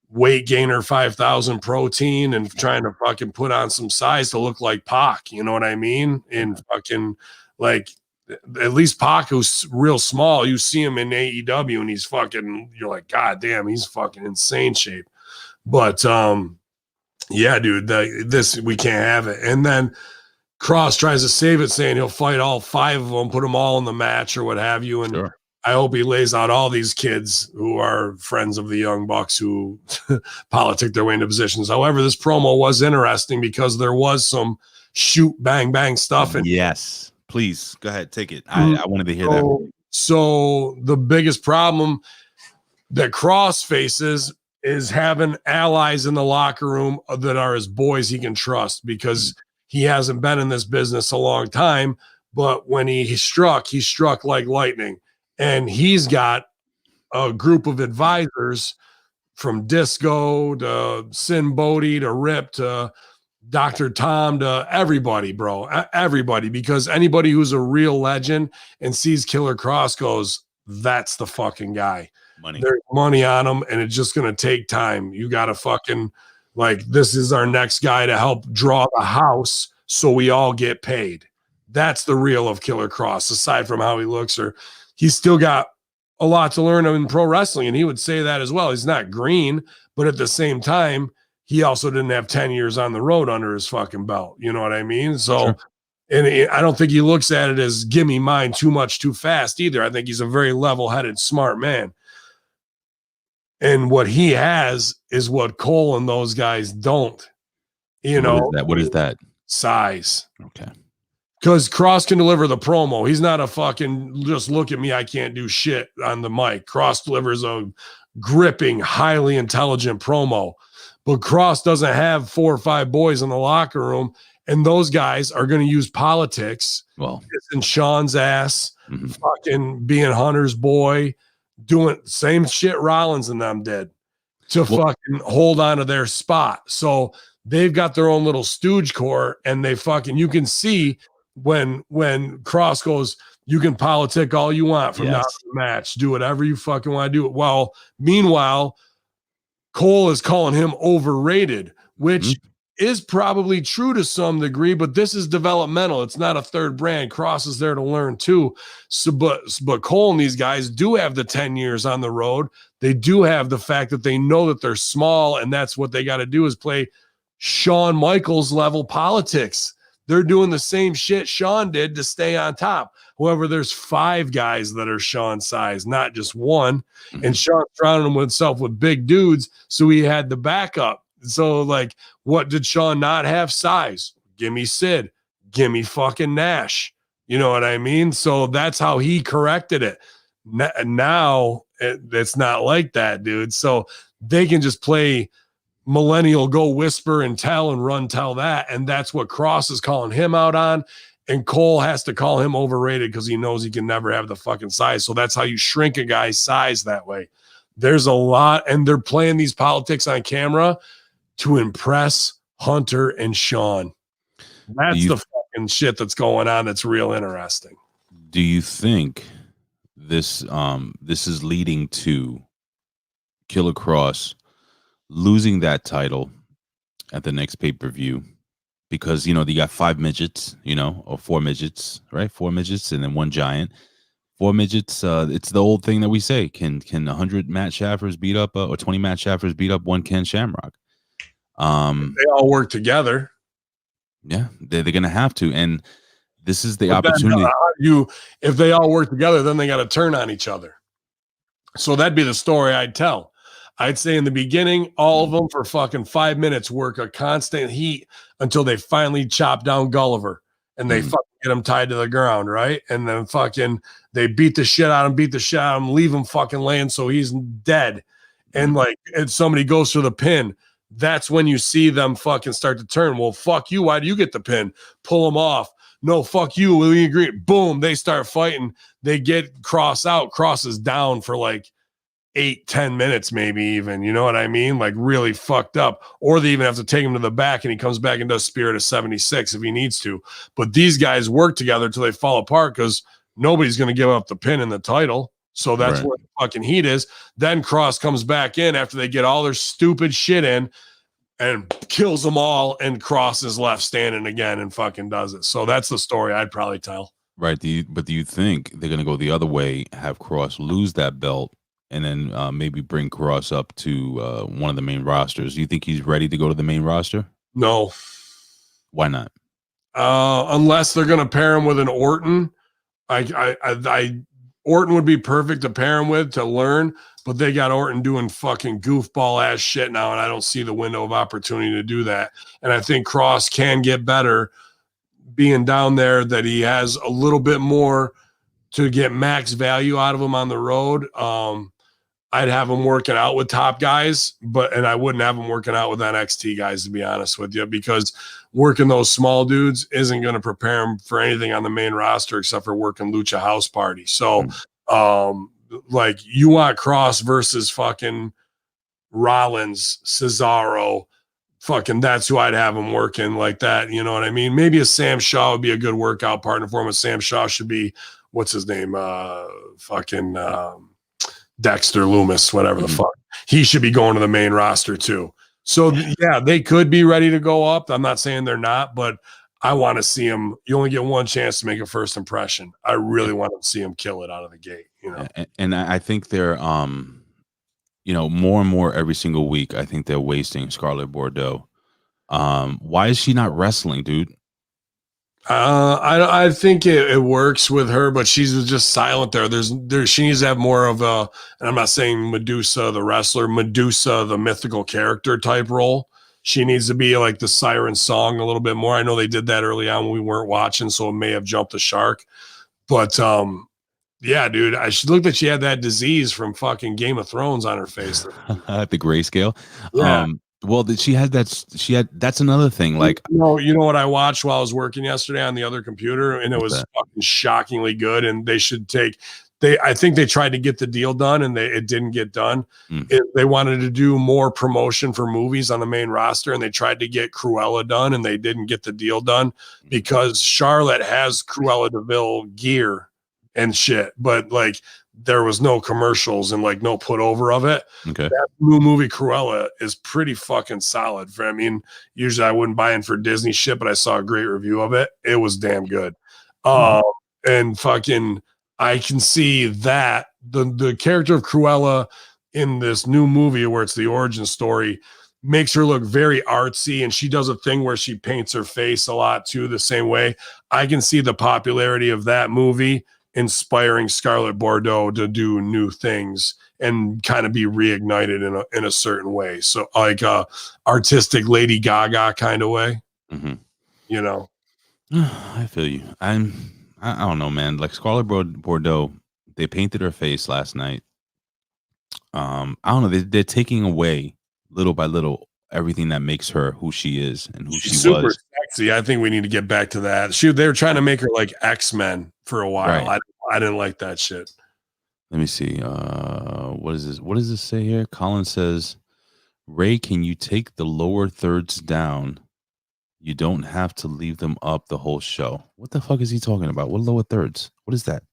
weight gainer 5,000 protein and trying to fucking put on some size to look like Pac. You know what I mean? And fucking, like, at least Pac, who's real small, you see him in AEW and he's fucking, you're like, God damn, he's fucking insane shape. But yeah, dude, this, we can't have it. And then Kross tries to save it, saying he'll fight all 5 of them, put them all in the match or what have you. And sure. I hope he lays out all these kids who are friends of the Young Bucks who politic their way into positions. However, this promo was interesting because there was some shoot, bang, bang stuff. And yes, please go ahead, take it. I wanted to hear that. So the biggest problem that Kross faces is having allies in the locker room that are his boys he can trust, because he hasn't been in this business a long time, but when he struck like lightning. And he's got a group of advisors from Disco to Sin Bodhi to Rip to Dr. Tom to everybody, bro. Everybody, because anybody who's a real legend and sees Killer Kross goes, that's the fucking guy. There's money on him, and it's just going to take time. You got to fucking, like, this is our next guy to help draw the house so we all get paid. That's the real of Killer Kross, aside from how he looks, or he's still got a lot to learn in pro wrestling, and he would say that as well. He's not green, but at the same time, he also didn't have 10 years on the road under his fucking belt. You know what I mean? So, sure. And I don't think he looks at it as gimme mine too much too fast either. I think he's a very level-headed, smart man. And what he has is what Cole and those guys don't. You know, what is that? Size. Okay. Because Kross can deliver the promo. He's not a fucking just look at me, I can't do shit on the mic. Kross delivers a gripping, highly intelligent promo. But Cross doesn't have 4 or 5 boys in the locker room, and those guys are going to use politics. Well, kissing Sean's ass, fucking being Hunter's boy, doing same shit Rollins and them did to fucking hold on to their spot. So they've got their own little stooge corps, and they fucking, you can see when Cross goes, you can politic all you want from now to the match, do whatever you fucking want to do. Well, meanwhile, Cole is calling him overrated, which is probably true to some degree, but this is developmental. It's not a third brand. Cross is there to learn too. So, but Cole and these guys do have the 10 years on the road. They do have the fact that they know that they're small, and that's what they got to do is play Shawn Michaels level politics. They're doing the same shit Shawn did to stay on top. However, there's 5 guys that are Shawn's size, not just one. And Shawn surrounded himself with big dudes, so he had the backup. So, like, what did Shawn not have? Size. Give me Sid. Give me fucking Nash. You know what I mean? So that's how he corrected it. Now it's not like that, dude. So they can just play millennial, go whisper and tell and run tell that. And that's what Cross is calling him out on. And Cole has to call him overrated because he knows he can never have the fucking size. So that's how you shrink a guy's size that way. There's a lot, and they're playing these politics on camera to impress Hunter and Shawn. That's the fucking shit that's going on. That's real interesting. Do you think this is leading to Killer Cross losing that title at the next pay-per-view? Because, you know, they got 5 midgets, you know, or 4 midgets, right? 4 midgets and then 1 giant. 4 midgets, it's the old thing that we say. Can 100 Matt Shaffers beat up, or 20 Matt Shaffers beat up 1 Ken Shamrock? They all work together. Yeah, they're going to have to. And this is the opportunity. If they all work together, then they got to turn on each other. So that'd be the story I'd tell. I'd say in the beginning, all of them for fucking 5 minutes work a constant heat until they finally chop down Gulliver and they fucking get him tied to the ground, right? And then fucking they beat the shit out of him, leave him fucking laying so he's dead. And like, if somebody goes for the pin, that's when you see them fucking start to turn. Well, fuck you. Why do you get the pin? Pull them off. No, fuck you. We agree. Boom. They start fighting. They get Cross out. Cross is down for like 8-10 minutes, maybe even, you know what I mean? Like really fucked up. Or they even have to take him to the back and he comes back and does Spirit of 76 if he needs to. But these guys work together till they fall apart because nobody's going to give up the pin in the title. So that's where the fucking heat is. Then Cross comes back in after they get all their stupid shit in and kills them all, and Cross is left standing again and fucking does it. So that's the story I'd probably tell. Right. But do you think they're going to go the other way, have Cross lose that belt, and then maybe bring Cross up to one of the main rosters? Do you think he's ready to go to the main roster? No. Why not? Unless they're going to pair him with an Orton. Orton would be perfect to pair him with to learn, but they got Orton doing fucking goofball ass shit now, and I don't see the window of opportunity to do that. And I think Cross can get better being down there, that he has a little bit more to get max value out of him on the road. I'd have him working out with top guys, and I wouldn't have him working out with NXT guys, to be honest with you, because working those small dudes isn't going to prepare him for anything on the main roster except for working Lucha House Party. So, like, you want Cross versus fucking Rollins, Cesaro, fucking, that's who I'd have him working like that. You know what I mean? Maybe a Sam Shaw would be a good workout partner for him. Sam Shaw should be, what's his name? Dexter Loomis, whatever the fuck. He should be going to the main roster too. So yeah, they could be ready to go up. I'm not saying they're not, but I want to see him. You only get one chance to make a first impression. I really want to see him kill it out of the gate, you know. And I think they're you know, more and more every single week, I think they're wasting Scarlett Bordeaux. Why is she not wrestling, dude? I think it works with her, but she's just silent there. She needs to have more of a, and I'm not saying Medusa the wrestler, Medusa the mythical character type role. She needs to be like the Siren Song a little bit more. I know they did that early on when we weren't watching, so it may have jumped the shark. But Yeah, dude. She looked like she had that disease from fucking Game of Thrones on her face. The grayscale. Yeah. Well, she had that's another thing. Like, you know what I watched while I was working yesterday on the other computer, and it was fucking shockingly good. And they should I think they tried to get the deal done, and it didn't get done. They wanted to do more promotion for movies on the main roster, and they tried to get Cruella done, and they didn't get the deal done because Charlotte has Cruella DeVille gear and shit, but like there was no commercials and like no put over of it. Okay. That new movie Cruella is pretty fucking solid. I mean, usually I wouldn't buy in for Disney shit, but I saw a great review of it. It was damn good. And fucking I can see that the character of Cruella in this new movie where it's the origin story makes her look very artsy, and she does a thing where she paints her face a lot too, the same way. I can see the popularity of that movie inspiring Scarlett Bordeaux to do new things and kind of be reignited in a certain way. So like artistic Lady Gaga kind of way, you know. I feel you. I don't know, man. Like Scarlett Bordeaux, they painted her face last night. I don't know. They're taking away little by little everything that makes her who she is and who She's she was. super sexy. I think we need to get back to that. They were trying to make her like X-Men for a while. Right. I didn't like that shit. Let me see. What is this? What does this say here? Colin says, Ray, can you take the lower thirds down? You don't have to leave them up the whole show. What the fuck is he talking about? What lower thirds? What is that?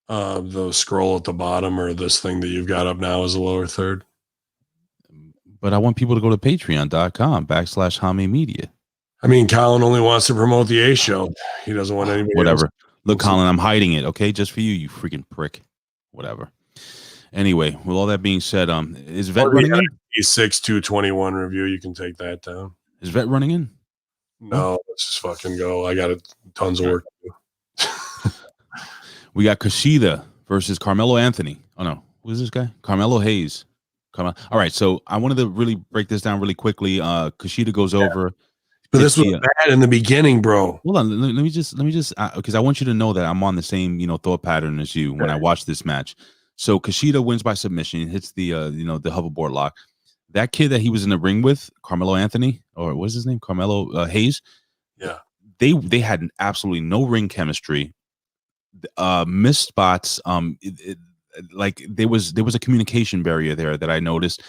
The scroll at the bottom, or this thing that you've got up now, is a lower third. But I want people to go to patreon.com/Hamin Media. I mean, Colin only wants to promote the A show. He doesn't want anybody Whatever. else. Look, Colin, I'm hiding it, okay? Just for you, you freaking prick. Whatever. Anyway, with all that being said, is Vet running in? E6-221 review. You can take that down. Is Vet running in? No, let's just fucking go. I got tons of work to do. We got Kushida versus Carmelo Anthony. Oh no, who's this guy? Carmelo Hayes. All right, so I wanted to really break this down really quickly. Kushida goes over. But this was bad in the beginning, bro. Hold on, let me just because I want you to know that I'm on the same thought pattern as you when I watch this match. So Kushida wins by submission, hits the the hoverboard lock. That kid that he was in the ring with, Carmelo Anthony, or what is his name? Carmelo Hayes. Yeah, they had absolutely no ring chemistry. Missed spots. Like there was a communication barrier there that I noticed.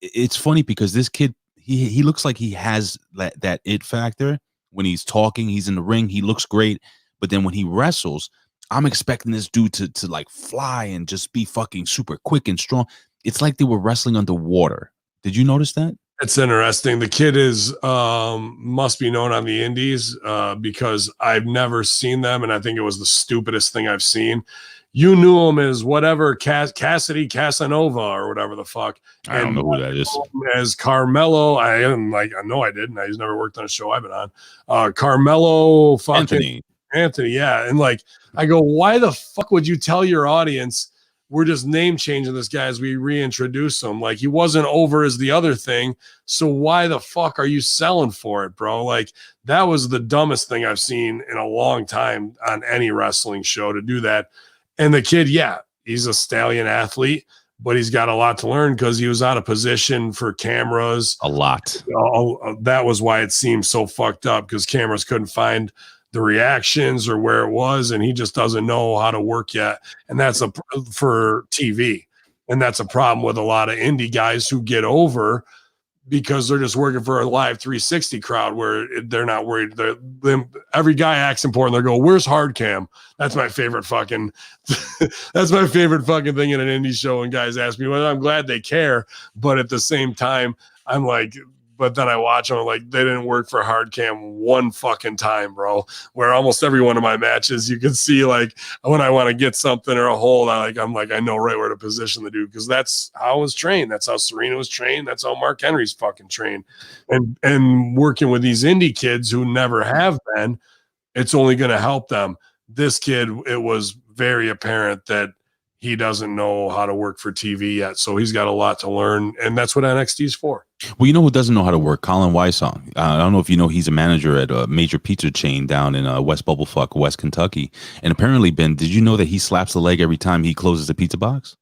It's funny because this kid, he looks like he has that it factor when he's talking. He's in the ring, he looks great, but then when he wrestles, I'm expecting this dude to like fly and just be fucking super quick and strong. It's like they were wrestling underwater. Did you notice that? It's interesting. The kid is must be known on the indies because I've never seen them, and I think it was the stupidest thing I've seen. You knew him as whatever Cassidy Casanova or whatever the fuck. I don't know who that is. As Carmelo, I know I didn't. He's never worked on a show I've been on. Carmelo fucking Anthony, yeah. And like I go, why the fuck would you tell your audience we're just name changing this guy as we reintroduce him? Like he wasn't over as the other thing. So why the fuck are you selling for it, bro? Like that was the dumbest thing I've seen in a long time on any wrestling show to do that. And the kid, yeah, he's a stallion athlete, but he's got a lot to learn because he was out of position for cameras. A lot. That was why it seemed so fucked up, because cameras couldn't find the reactions or where it was, and he just doesn't know how to work yet. And that's for TV. And that's a problem with a lot of indie guys who get over because they're just working for a live 360 crowd where they're not worried. Every guy acts important. They go, where's hard cam? That's my favorite fucking that's my favorite fucking thing in an indie show. And guys ask me, well, I'm glad they care. But at the same time, I'm like, but then I watch them like they didn't work for hard cam one fucking time, bro. Where almost every one of my matches, you can see like when I want to get something or a hold, I'm like, I know right where to position the dude, because that's how I was trained. That's how Serena was trained. That's how Mark Henry's fucking trained. And working with these indie kids who never have been, it's only going to help them. This kid, it was very apparent that he doesn't know how to work for TV yet. So he's got a lot to learn, and that's what NXT is for. Well, you know who doesn't know how to work? Colin Wysong. I don't know if you know, he's a manager at a major pizza chain down in West Bubblefuck, West Kentucky. And apparently, Ben, did you know that he slaps the leg every time he closes the pizza box?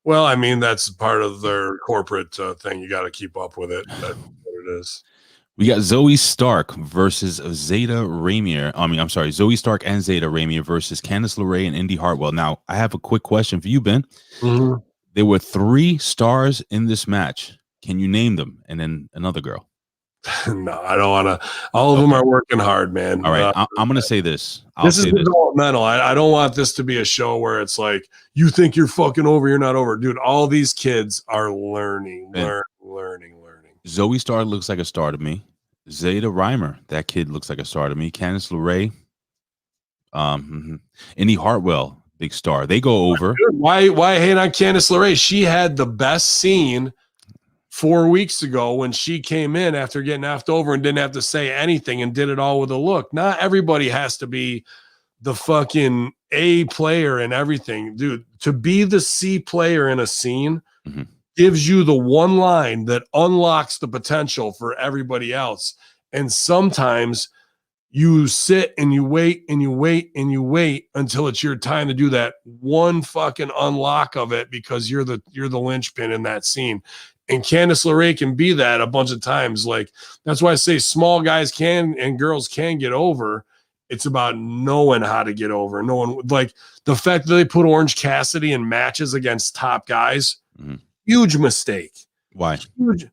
Well, I mean, that's part of their corporate thing. You got to keep up with it. That's what it is. We got Zoe Stark versus Zeta Ramier. I'm sorry, Zoe Stark and Zeta Ramier versus Candice LeRae and Indy Hartwell. Now, I have a quick question for you, Ben. Mm-hmm. There were 3 stars in this match. Can you name them? And then another girl. No, I don't want to. All of them are working hard, man. All right, I'm going to say this. This is developmental. I don't want this to be a show where it's like, you think you're fucking over, you're not over. Dude, all these kids are learning. Zoe Stark looks like a star to me. Zeta Reimer, that kid looks like a star to me. Candice LeRae. Indy Hartwell, big star. They go over. Why hate on Candice LeRae? She had the best scene 4 weeks ago when she came in after getting effed over and didn't have to say anything and did it all with a look. Not everybody has to be the fucking A player and everything. Dude, to be the C player in a scene gives you the one line that unlocks the potential for everybody else. And sometimes you sit and you wait and you wait and you wait until it's your time to do that one fucking unlock of it, because you're the linchpin in that scene. And Candice LeRae can be that a bunch of times. Like, that's why I say small guys can and girls can get over. It's about knowing how to get over. Like the fact that they put Orange Cassidy in matches against top guys, huge mistake. Why? Huge.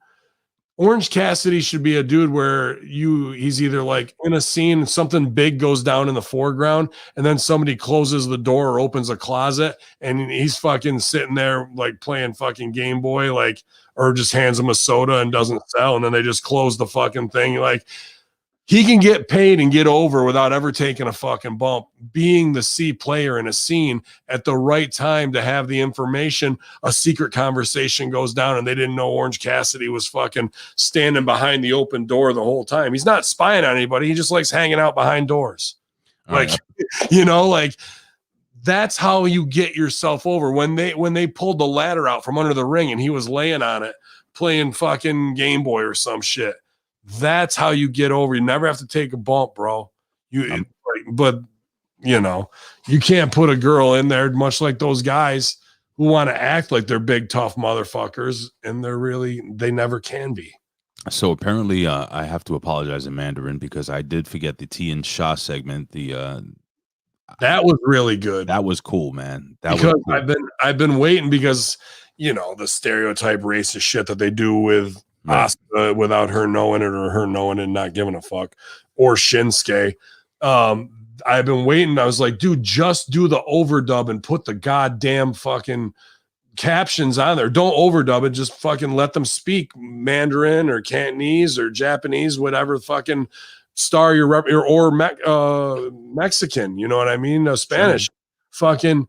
Orange Cassidy should be a dude where he's either like in a scene, something big goes down in the foreground, and then somebody closes the door or opens a closet, and he's fucking sitting there like playing fucking Game Boy, like, or just hands him a soda and doesn't sell, and then they just close the fucking thing. Like, he can get paid and get over without ever taking a fucking bump, being the C player in a scene at the right time to have the information. A secret conversation goes down and they didn't know Orange Cassidy was fucking standing behind the open door the whole time. He's not spying on anybody. He just likes hanging out behind doors. Like, like that's how you get yourself over. When they pulled the ladder out from under the ring and he was laying on it, playing fucking Game Boy or some shit. That's how you get over. You never have to take a bump, bro. But you can't put a girl in there, much like those guys who want to act like they're big, tough motherfuckers, and they never can be. So apparently, I have to apologize in Mandarin because I did forget the T and Shaw segment. That was really good. That was cool, man. I've been waiting because the stereotype racist shit that they do with Asuka without her knowing it, or her knowing it and not giving a fuck, or Shinsuke. I've been waiting. I was like, dude, just do the overdub and put the goddamn fucking captions on there. Don't overdub it. Just fucking let them speak Mandarin or Cantonese or Japanese, whatever fucking star you're or Mexican. You know what I mean? Spanish. Sure. Fucking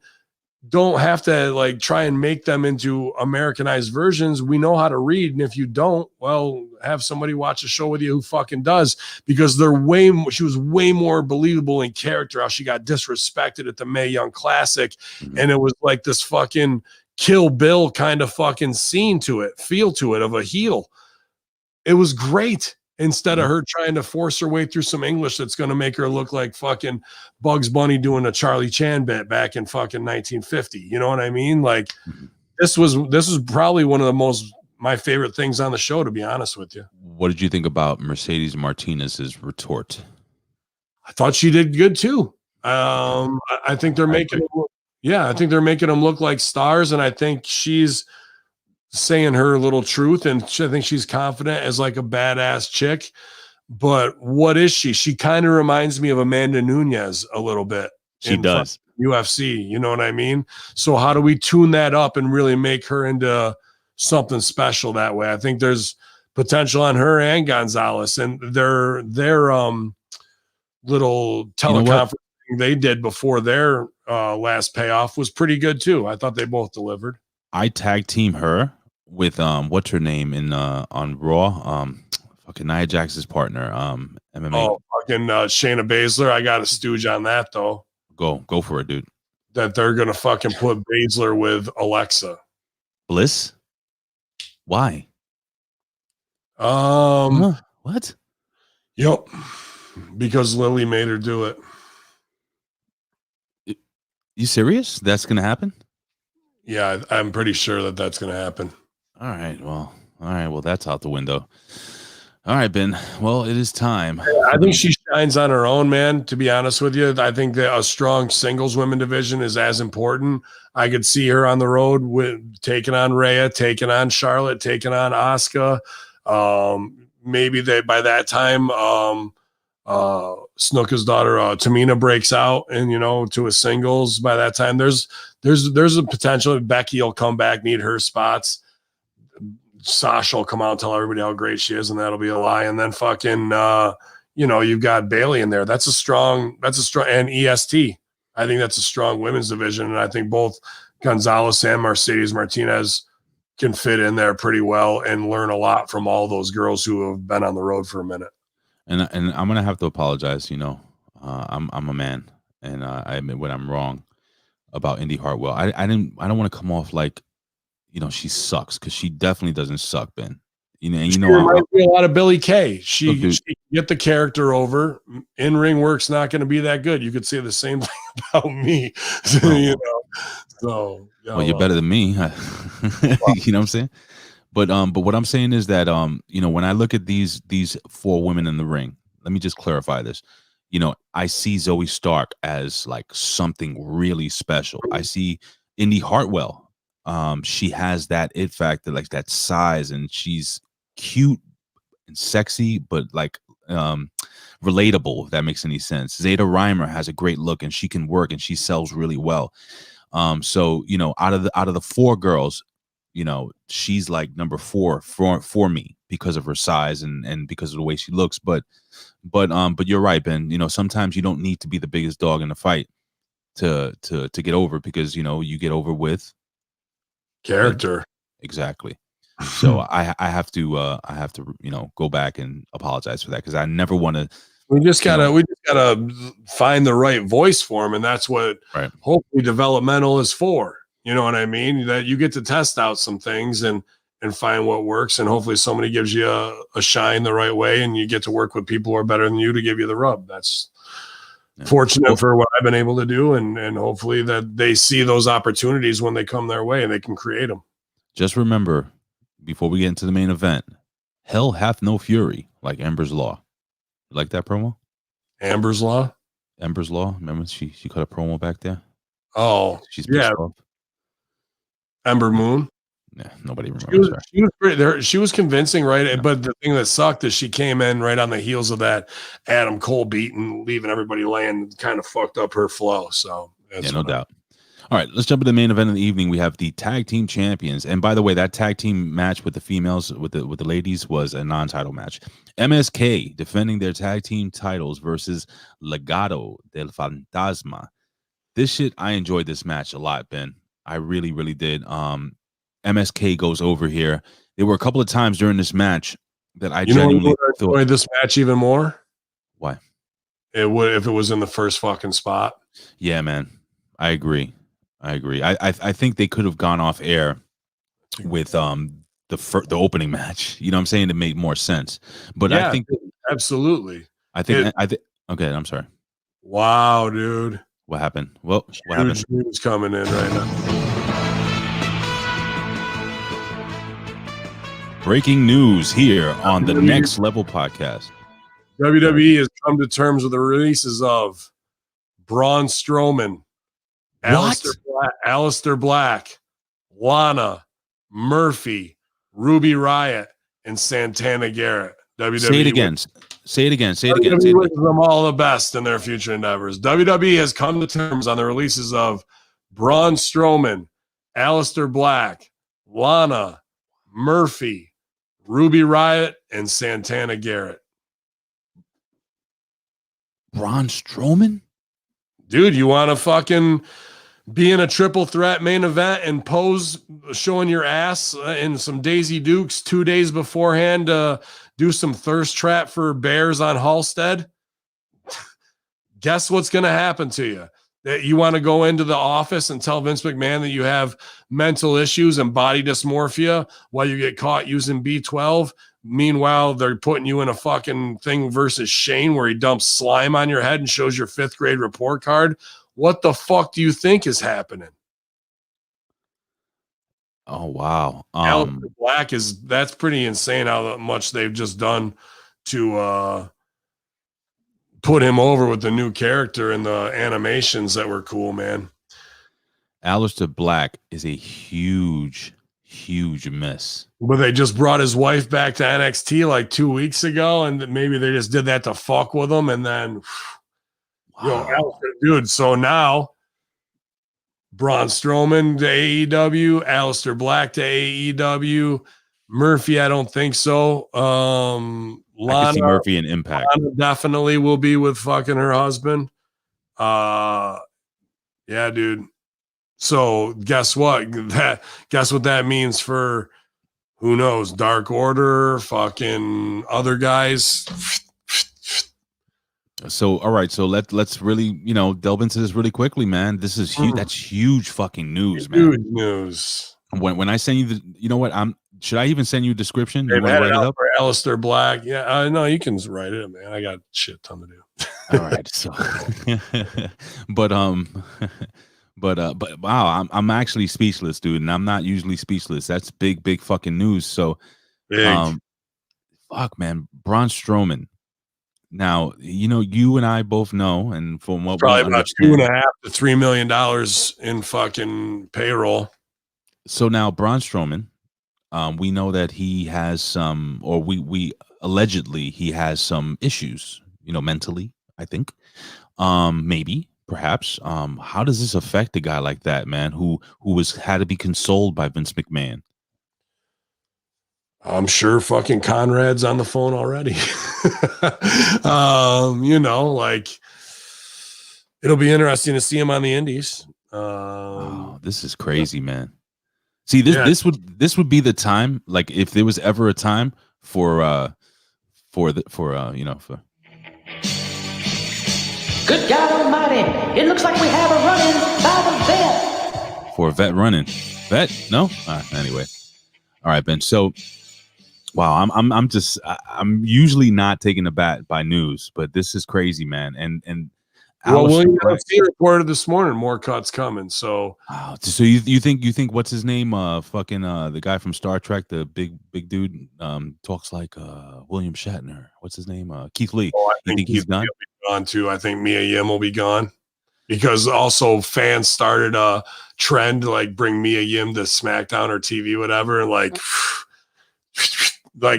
don't have to like try and make them into Americanized versions. We know how to read. And if you don't, well, have somebody watch a show with you who fucking does, because she was way more believable in character, how she got disrespected at the Mae Young Classic. And it was like this fucking Kill Bill kind of fucking feel to it of a heel. It was great. Instead of her trying to force her way through some English that's going to make her look like fucking Bugs Bunny doing a Charlie Chan bit back in fucking 1950. You know what I mean? Like, this was probably one of my favorite things on the show, to be honest with you. What did you think about Mercedes Martinez's retort? I thought she did good too. I think they're making them look like stars, and I think she's saying her little truth, and I think she's confident as like a badass chick. But what is she? She kind of reminds me of Amanda Nunes a little bit. She does. UFC, you know what I mean? So how do we tune that up and really make her into something special that way? I think there's potential on her and Gonzalez, and their little teleconference they did before their last payoff was pretty good too. I thought they both delivered. I tag team her with what's her name in on Raw, fucking Nia Jax's partner, MMA. Oh, fucking Shayna Baszler. I got a stooge on that though. Go for it, dude. that they're gonna fucking put Baszler with Alexa Bliss. Why? What? Yep. Because Lily made her do it. You serious? That's gonna happen? Yeah, I'm pretty sure that that's gonna happen. All right. Well, that's out the window. All right, Ben. Well, it is time. I think she shines on her own, man. To be honest with you, I think that a strong singles women division is as important. I could see her on the road with taking on Rhea, taking on Charlotte, taking on Asuka. Maybe they by that time, Snuka's daughter Tamina breaks out, and to a singles. By that time, there's a potential that Becky will come back, need her spots. Sasha will come out and tell everybody how great she is, and that'll be a lie. And then fucking, you've got Bailey in there. That's a strong, and EST. I think that's a strong women's division, and I think both Gonzalez and Mercedes Martinez can fit in there pretty well and learn a lot from all those girls who have been on the road for a minute. And I'm gonna have to apologize. I'm a man, and I admit when I'm wrong about Indy Hartwell. I don't want to come off like, she sucks, because she definitely doesn't suck, Ben. She reminds me a lot of Billie Kay. She can get the character over. In ring work's not going to be that good. You could say the same thing about me. So well, you're better than me. You know what I'm saying? But what I'm saying is that when I look at these 4 women in the ring, let me just clarify this. I see Zoe Stark as like something really special. I see Indy Hartwell. She has that it factor, like that size, and she's cute and sexy, but like relatable, if that makes any sense. Zeta Reimer has a great look, and she can work, and she sells really well. So out of the 4 girls, she's like number 4 for me because of her size and because of the way she looks. But you're right, Ben. Sometimes you don't need to be the biggest dog in the fight to get over, because you get over with character. Exactly. So I have to go back and apologize for that, because I never want to. We just gotta find the right voice for him, and that's what hopefully developmental is for. You know what I mean? That you get to test out some things and find what works, and hopefully somebody gives you a shine the right way, and you get to work with people who are better than you to give you the rub. That's fortunate for what I've been able to do, and hopefully that they see those opportunities when they come their way and they can create them. Just remember, before we get into the main event, hell hath no fury like Amber's Law. You like that promo? Amber's Law? Amber's Law. Remember she cut a promo back there? Oh, she's pissed off. Ember Moon? Yeah, nobody remembers her. She was great there. She was convincing, right? Yeah. But the thing that sucked is she came in right on the heels of that Adam Cole beat and leaving everybody laying, kind of fucked up her flow. So yeah, no doubt. All right, let's jump to the main event of the evening. We have the tag team champions, and by the way, that tag team match with the females, with the ladies, was a non-title match. MSK defending their tag team titles versus Legado del Fantasma. This shit, I enjoyed this match a lot, Ben. I really, really did. MSK goes over here. There were a couple of times during this match that I genuinely thought enjoyed this match even more. Why? It would if it was in the first fucking spot. Yeah, man. I agree. I think they could have gone off air with the opening match. You know what I'm saying? To make more sense. But yeah, I think absolutely. I think okay, I'm sorry. Wow, dude. What happened? Well, what happened? News coming in right now. Breaking news here on the Next Level podcast. WWE has come to terms with the releases of Braun Strowman, Aleister Black, Lana, Murphy, Ruby Riott, and Santana Garrett. WWE Say it again. Say it again. WWE wishes them all the best in their future endeavors. WWE has come to terms on the releases of Braun Strowman, Aleister Black, Lana, Murphy, Ruby Riott, and Santana Garrett. Braun Strowman? Dude, you want to fucking be in a triple threat main event and pose showing your ass in some Daisy Dukes 2 days beforehand to do some thirst trap for bears on Halstead? Guess what's going to happen to you? That you want to go into the office and tell Vince McMahon that you have mental issues and body dysmorphia while you get caught using B12. Meanwhile, they're putting you in a fucking thing versus Shane where he dumps slime on your head and shows your 5th grade report card. What the fuck do you think is happening? Oh, wow. Aleister Black that's pretty insane how much they've just done to put him over with the new character and the animations that were cool, man. Aleister Black is a huge miss. But they just brought his wife back to NXT like 2 weeks ago, and maybe they just did that to fuck with him. And then, Aleister, dude. So now, Braun Strowman to AEW, Aleister Black to AEW, Murphy. I don't think so. I can see Murphy in Impact. Lana definitely will be with fucking her husband. Yeah, dude. So guess what? Guess what that means for who knows? Dark Order, fucking other guys. So all right, so let's really delve into this really quickly, man. This is huge. That's huge fucking news, man. Huge news. When I send you the, should I even send you a description? They You want to write it up? for Aleister Black. Yeah, no, you can write it, man. I got shit ton to do. All right, so, but wow, I'm actually speechless, dude, and I'm not usually speechless. That's big fucking news. So, fuck, man, Braun Strowman. Now, you and I both know, and from what probably we about $2.5 to $3 million in fucking payroll. So now Braun Strowman, we know that he has some, or we allegedly he has some issues, mentally, I think. Maybe, perhaps. How does this affect a guy like that, man, who had to be consoled by Vince McMahon? I'm sure fucking Conrad's on the phone already. It'll be interesting to see him on the Indies. This is crazy, man. See, this would be the time, like if there was ever a time for Good God Almighty! It looks like we have a run-in by the vet. For a vet running. Vet? No? Anyway. All right, Ben. So wow, I'm usually not taken aback by news, but this is crazy, man. And William LC reported this morning more cuts coming. So so you think what's his name? Fucking the guy from Star Trek, the big dude, talks like William Shatner. What's his name? Keith Lee. I you think he's done? Gone too. I think Mia Yim will be gone because also fans started a trend to like bring Mia Yim to SmackDown or TV, whatever. Like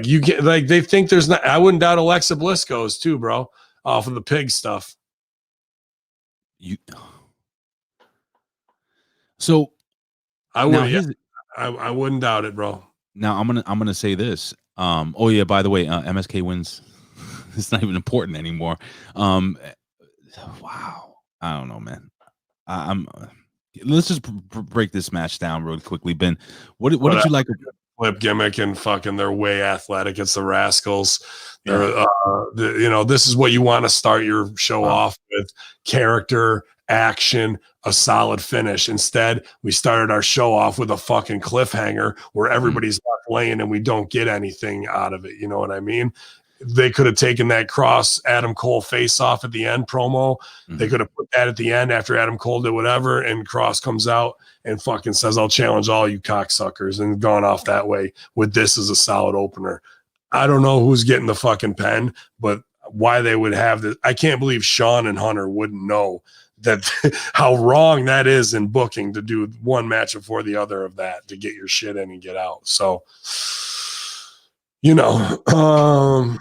you get like they think there's not. I wouldn't doubt Alexa Bliss goes too, bro, off of the pig stuff. So I would. I wouldn't doubt it, bro. Now I'm gonna say this. Oh yeah, by the way, MSK wins. It's not even important anymore. Wow, I don't know, man. Let's just break this match down real quickly, Ben. What did you like? Flip gimmick and fucking they're way athletic. It's the Rascals. They're this is what you want to start your show off with: character, action, a solid finish. Instead, we started our show off with a fucking cliffhanger where everybody's left laying and we don't get anything out of it. You know what I mean? They could have taken that Cross Adam Cole face off at the end promo. They could have put that at the end after Adam Cole did whatever, and Cross comes out and fucking says, "I'll challenge all you cocksuckers," and gone off that way with this as a solid opener. I don't know who's getting the fucking pen, but why they would have this. I can't believe Sean and Hunter wouldn't know that how wrong that is in booking to do one match before the other of that to get your shit in and get out. So, well,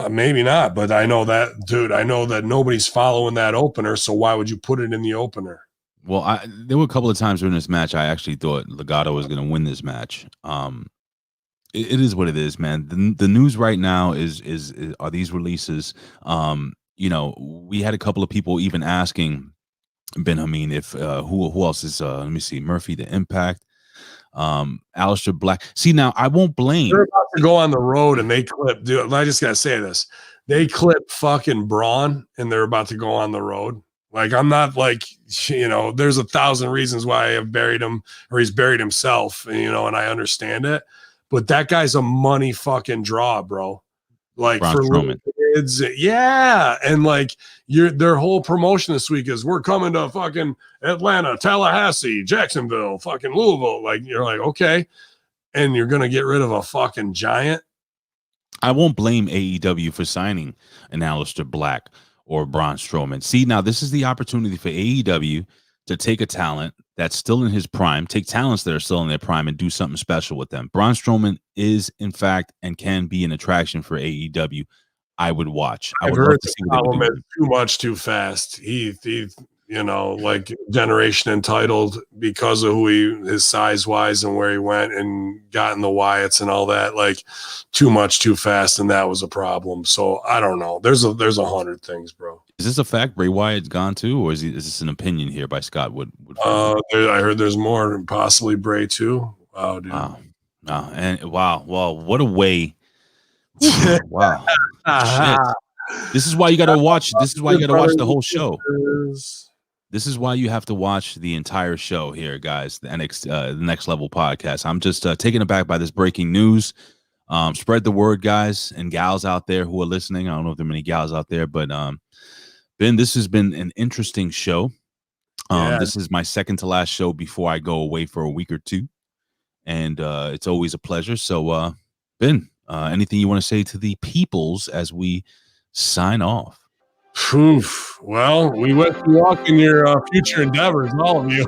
maybe not, but I know that, dude, I know that nobody's following that opener. So why would you put it in the opener? Well, there were a couple of times during this match I actually thought Legado was going to win this match. It is what it is, man. The news right now is are these releases. We had a couple of people even asking Ben Hamin if who else is let me see, Murphy to Impact, Aleister Black. See, now I won't blame. They're about to go on the road and they clip. Dude, I just gotta say this. they clip fucking Braun and they're about to go on the road. Like, I'm not like, there's 1,000 reasons why I have buried him or he's buried himself, and I understand it. But that guy's a money fucking draw, bro. Like Braun for Strowman. kids. Yeah. And like their whole promotion this week is we're coming to fucking Atlanta, Tallahassee, Jacksonville, fucking Louisville. Like, you're like, okay. And you're going to get rid of a fucking giant. I won't blame AEW for signing an Aleister Black or Braun Strowman. See, now this is the opportunity for AEW to take a talent that's still in his prime, take talents that are still in their prime and do something special with them. Braun Strowman is, in fact, and can be an attraction for AEW. I would watch. I would love to see what they would do. Too much too fast. He like generation entitled because of his size wise and where he went and got in the Wyatts and all that, like too much too fast, and that was a problem. So I don't know. There's 100 things, bro. Is this a fact? Bray Wyatt's gone too, or is this an opinion here by Scott Wood? I heard there's more, possibly Bray too. Wow, dude. Wow. No, and wow. Well, what a way. Wow. Shit. This is why you got to watch. This is why you got to watch the whole show. This is why you have to watch the entire show here, guys. The Next Level podcast. I'm just taken aback by this breaking news. Spread the word, guys and gals out there who are listening. I don't know if there are many gals out there, but Ben, this has been an interesting show. This is my second to last show before I go away for a week or two, and it's always a pleasure. So, Ben, anything you want to say to the peoples as we sign off? Oof. Well, we wish you luck in your future endeavors, all of you.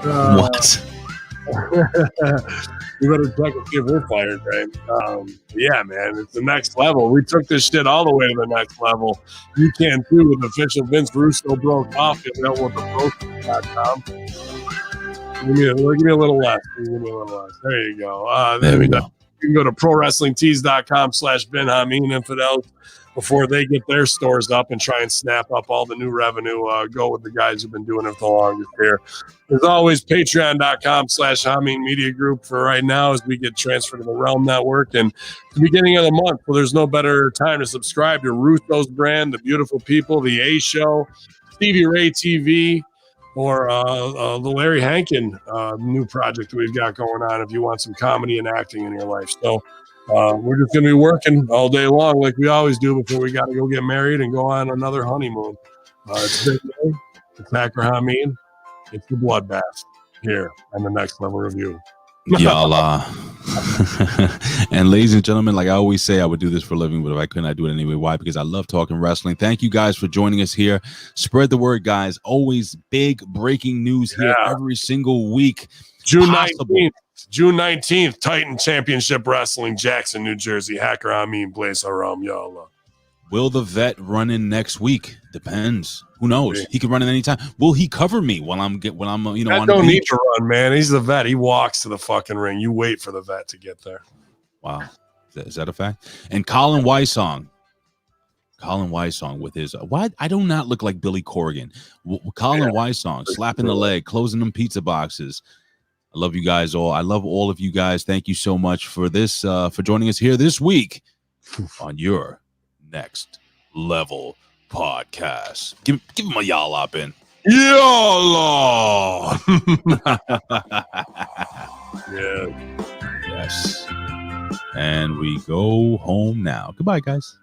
What? You better check and see if we're fired, right? Yeah, man, it's the next level. We took this shit all the way to the next level. You can too with official Vince Russo Bro Coffee available at theprotein.com. Give me a little less. There you go. There we go. You can go to prowrestlingtees.com/Ben Hamin Infidels before they get their stores up and try and snap up all the new revenue. Go with the guys who've been doing it for the longest here. As always, patreon.com/Hamin Media Group for right now as we get transferred to the Realm Network. And the beginning of the month, well, there's no better time to subscribe to Russo's brand, The Beautiful People, The A Show, Stevie Ray TV, or the Larry Hankin new project that we've got going on if you want some comedy and acting in your life. So we're just going to be working all day long like we always do before we got to go get married and go on another honeymoon. It's Big Day. It's Hacker Hamin. It's the bloodbath here on the Next Level Review. Y'all, and ladies and gentlemen, like I always say, I would do this for a living, but if I couldn't, I'd do it anyway. Why? Because I love talking wrestling. Thank you guys for joining us here. Spread the word, guys. Always big breaking news here every single week. June 19th, Titan Championship Wrestling, Jackson, New Jersey. Hacker Hamin, Blaze Haram, y'all. Will the vet run in next week? Depends. Who knows? He could run in anytime. Will he cover me when I'm I on don't the need beach? to run, man. He's the vet. He walks to the fucking ring. You wait for the vet to get there. Wow. Is that a fact? And Colin Weissong with his why I do not look like Billy Corgan. Colin Weissong slapping the leg, closing them pizza boxes. I love you guys all. I love all of you guys. Thank you so much for this, for joining us here this week on your Next Level podcast. Give him a y'all up in. YOLO! Yeah. Yes. And we go home now. Goodbye, guys.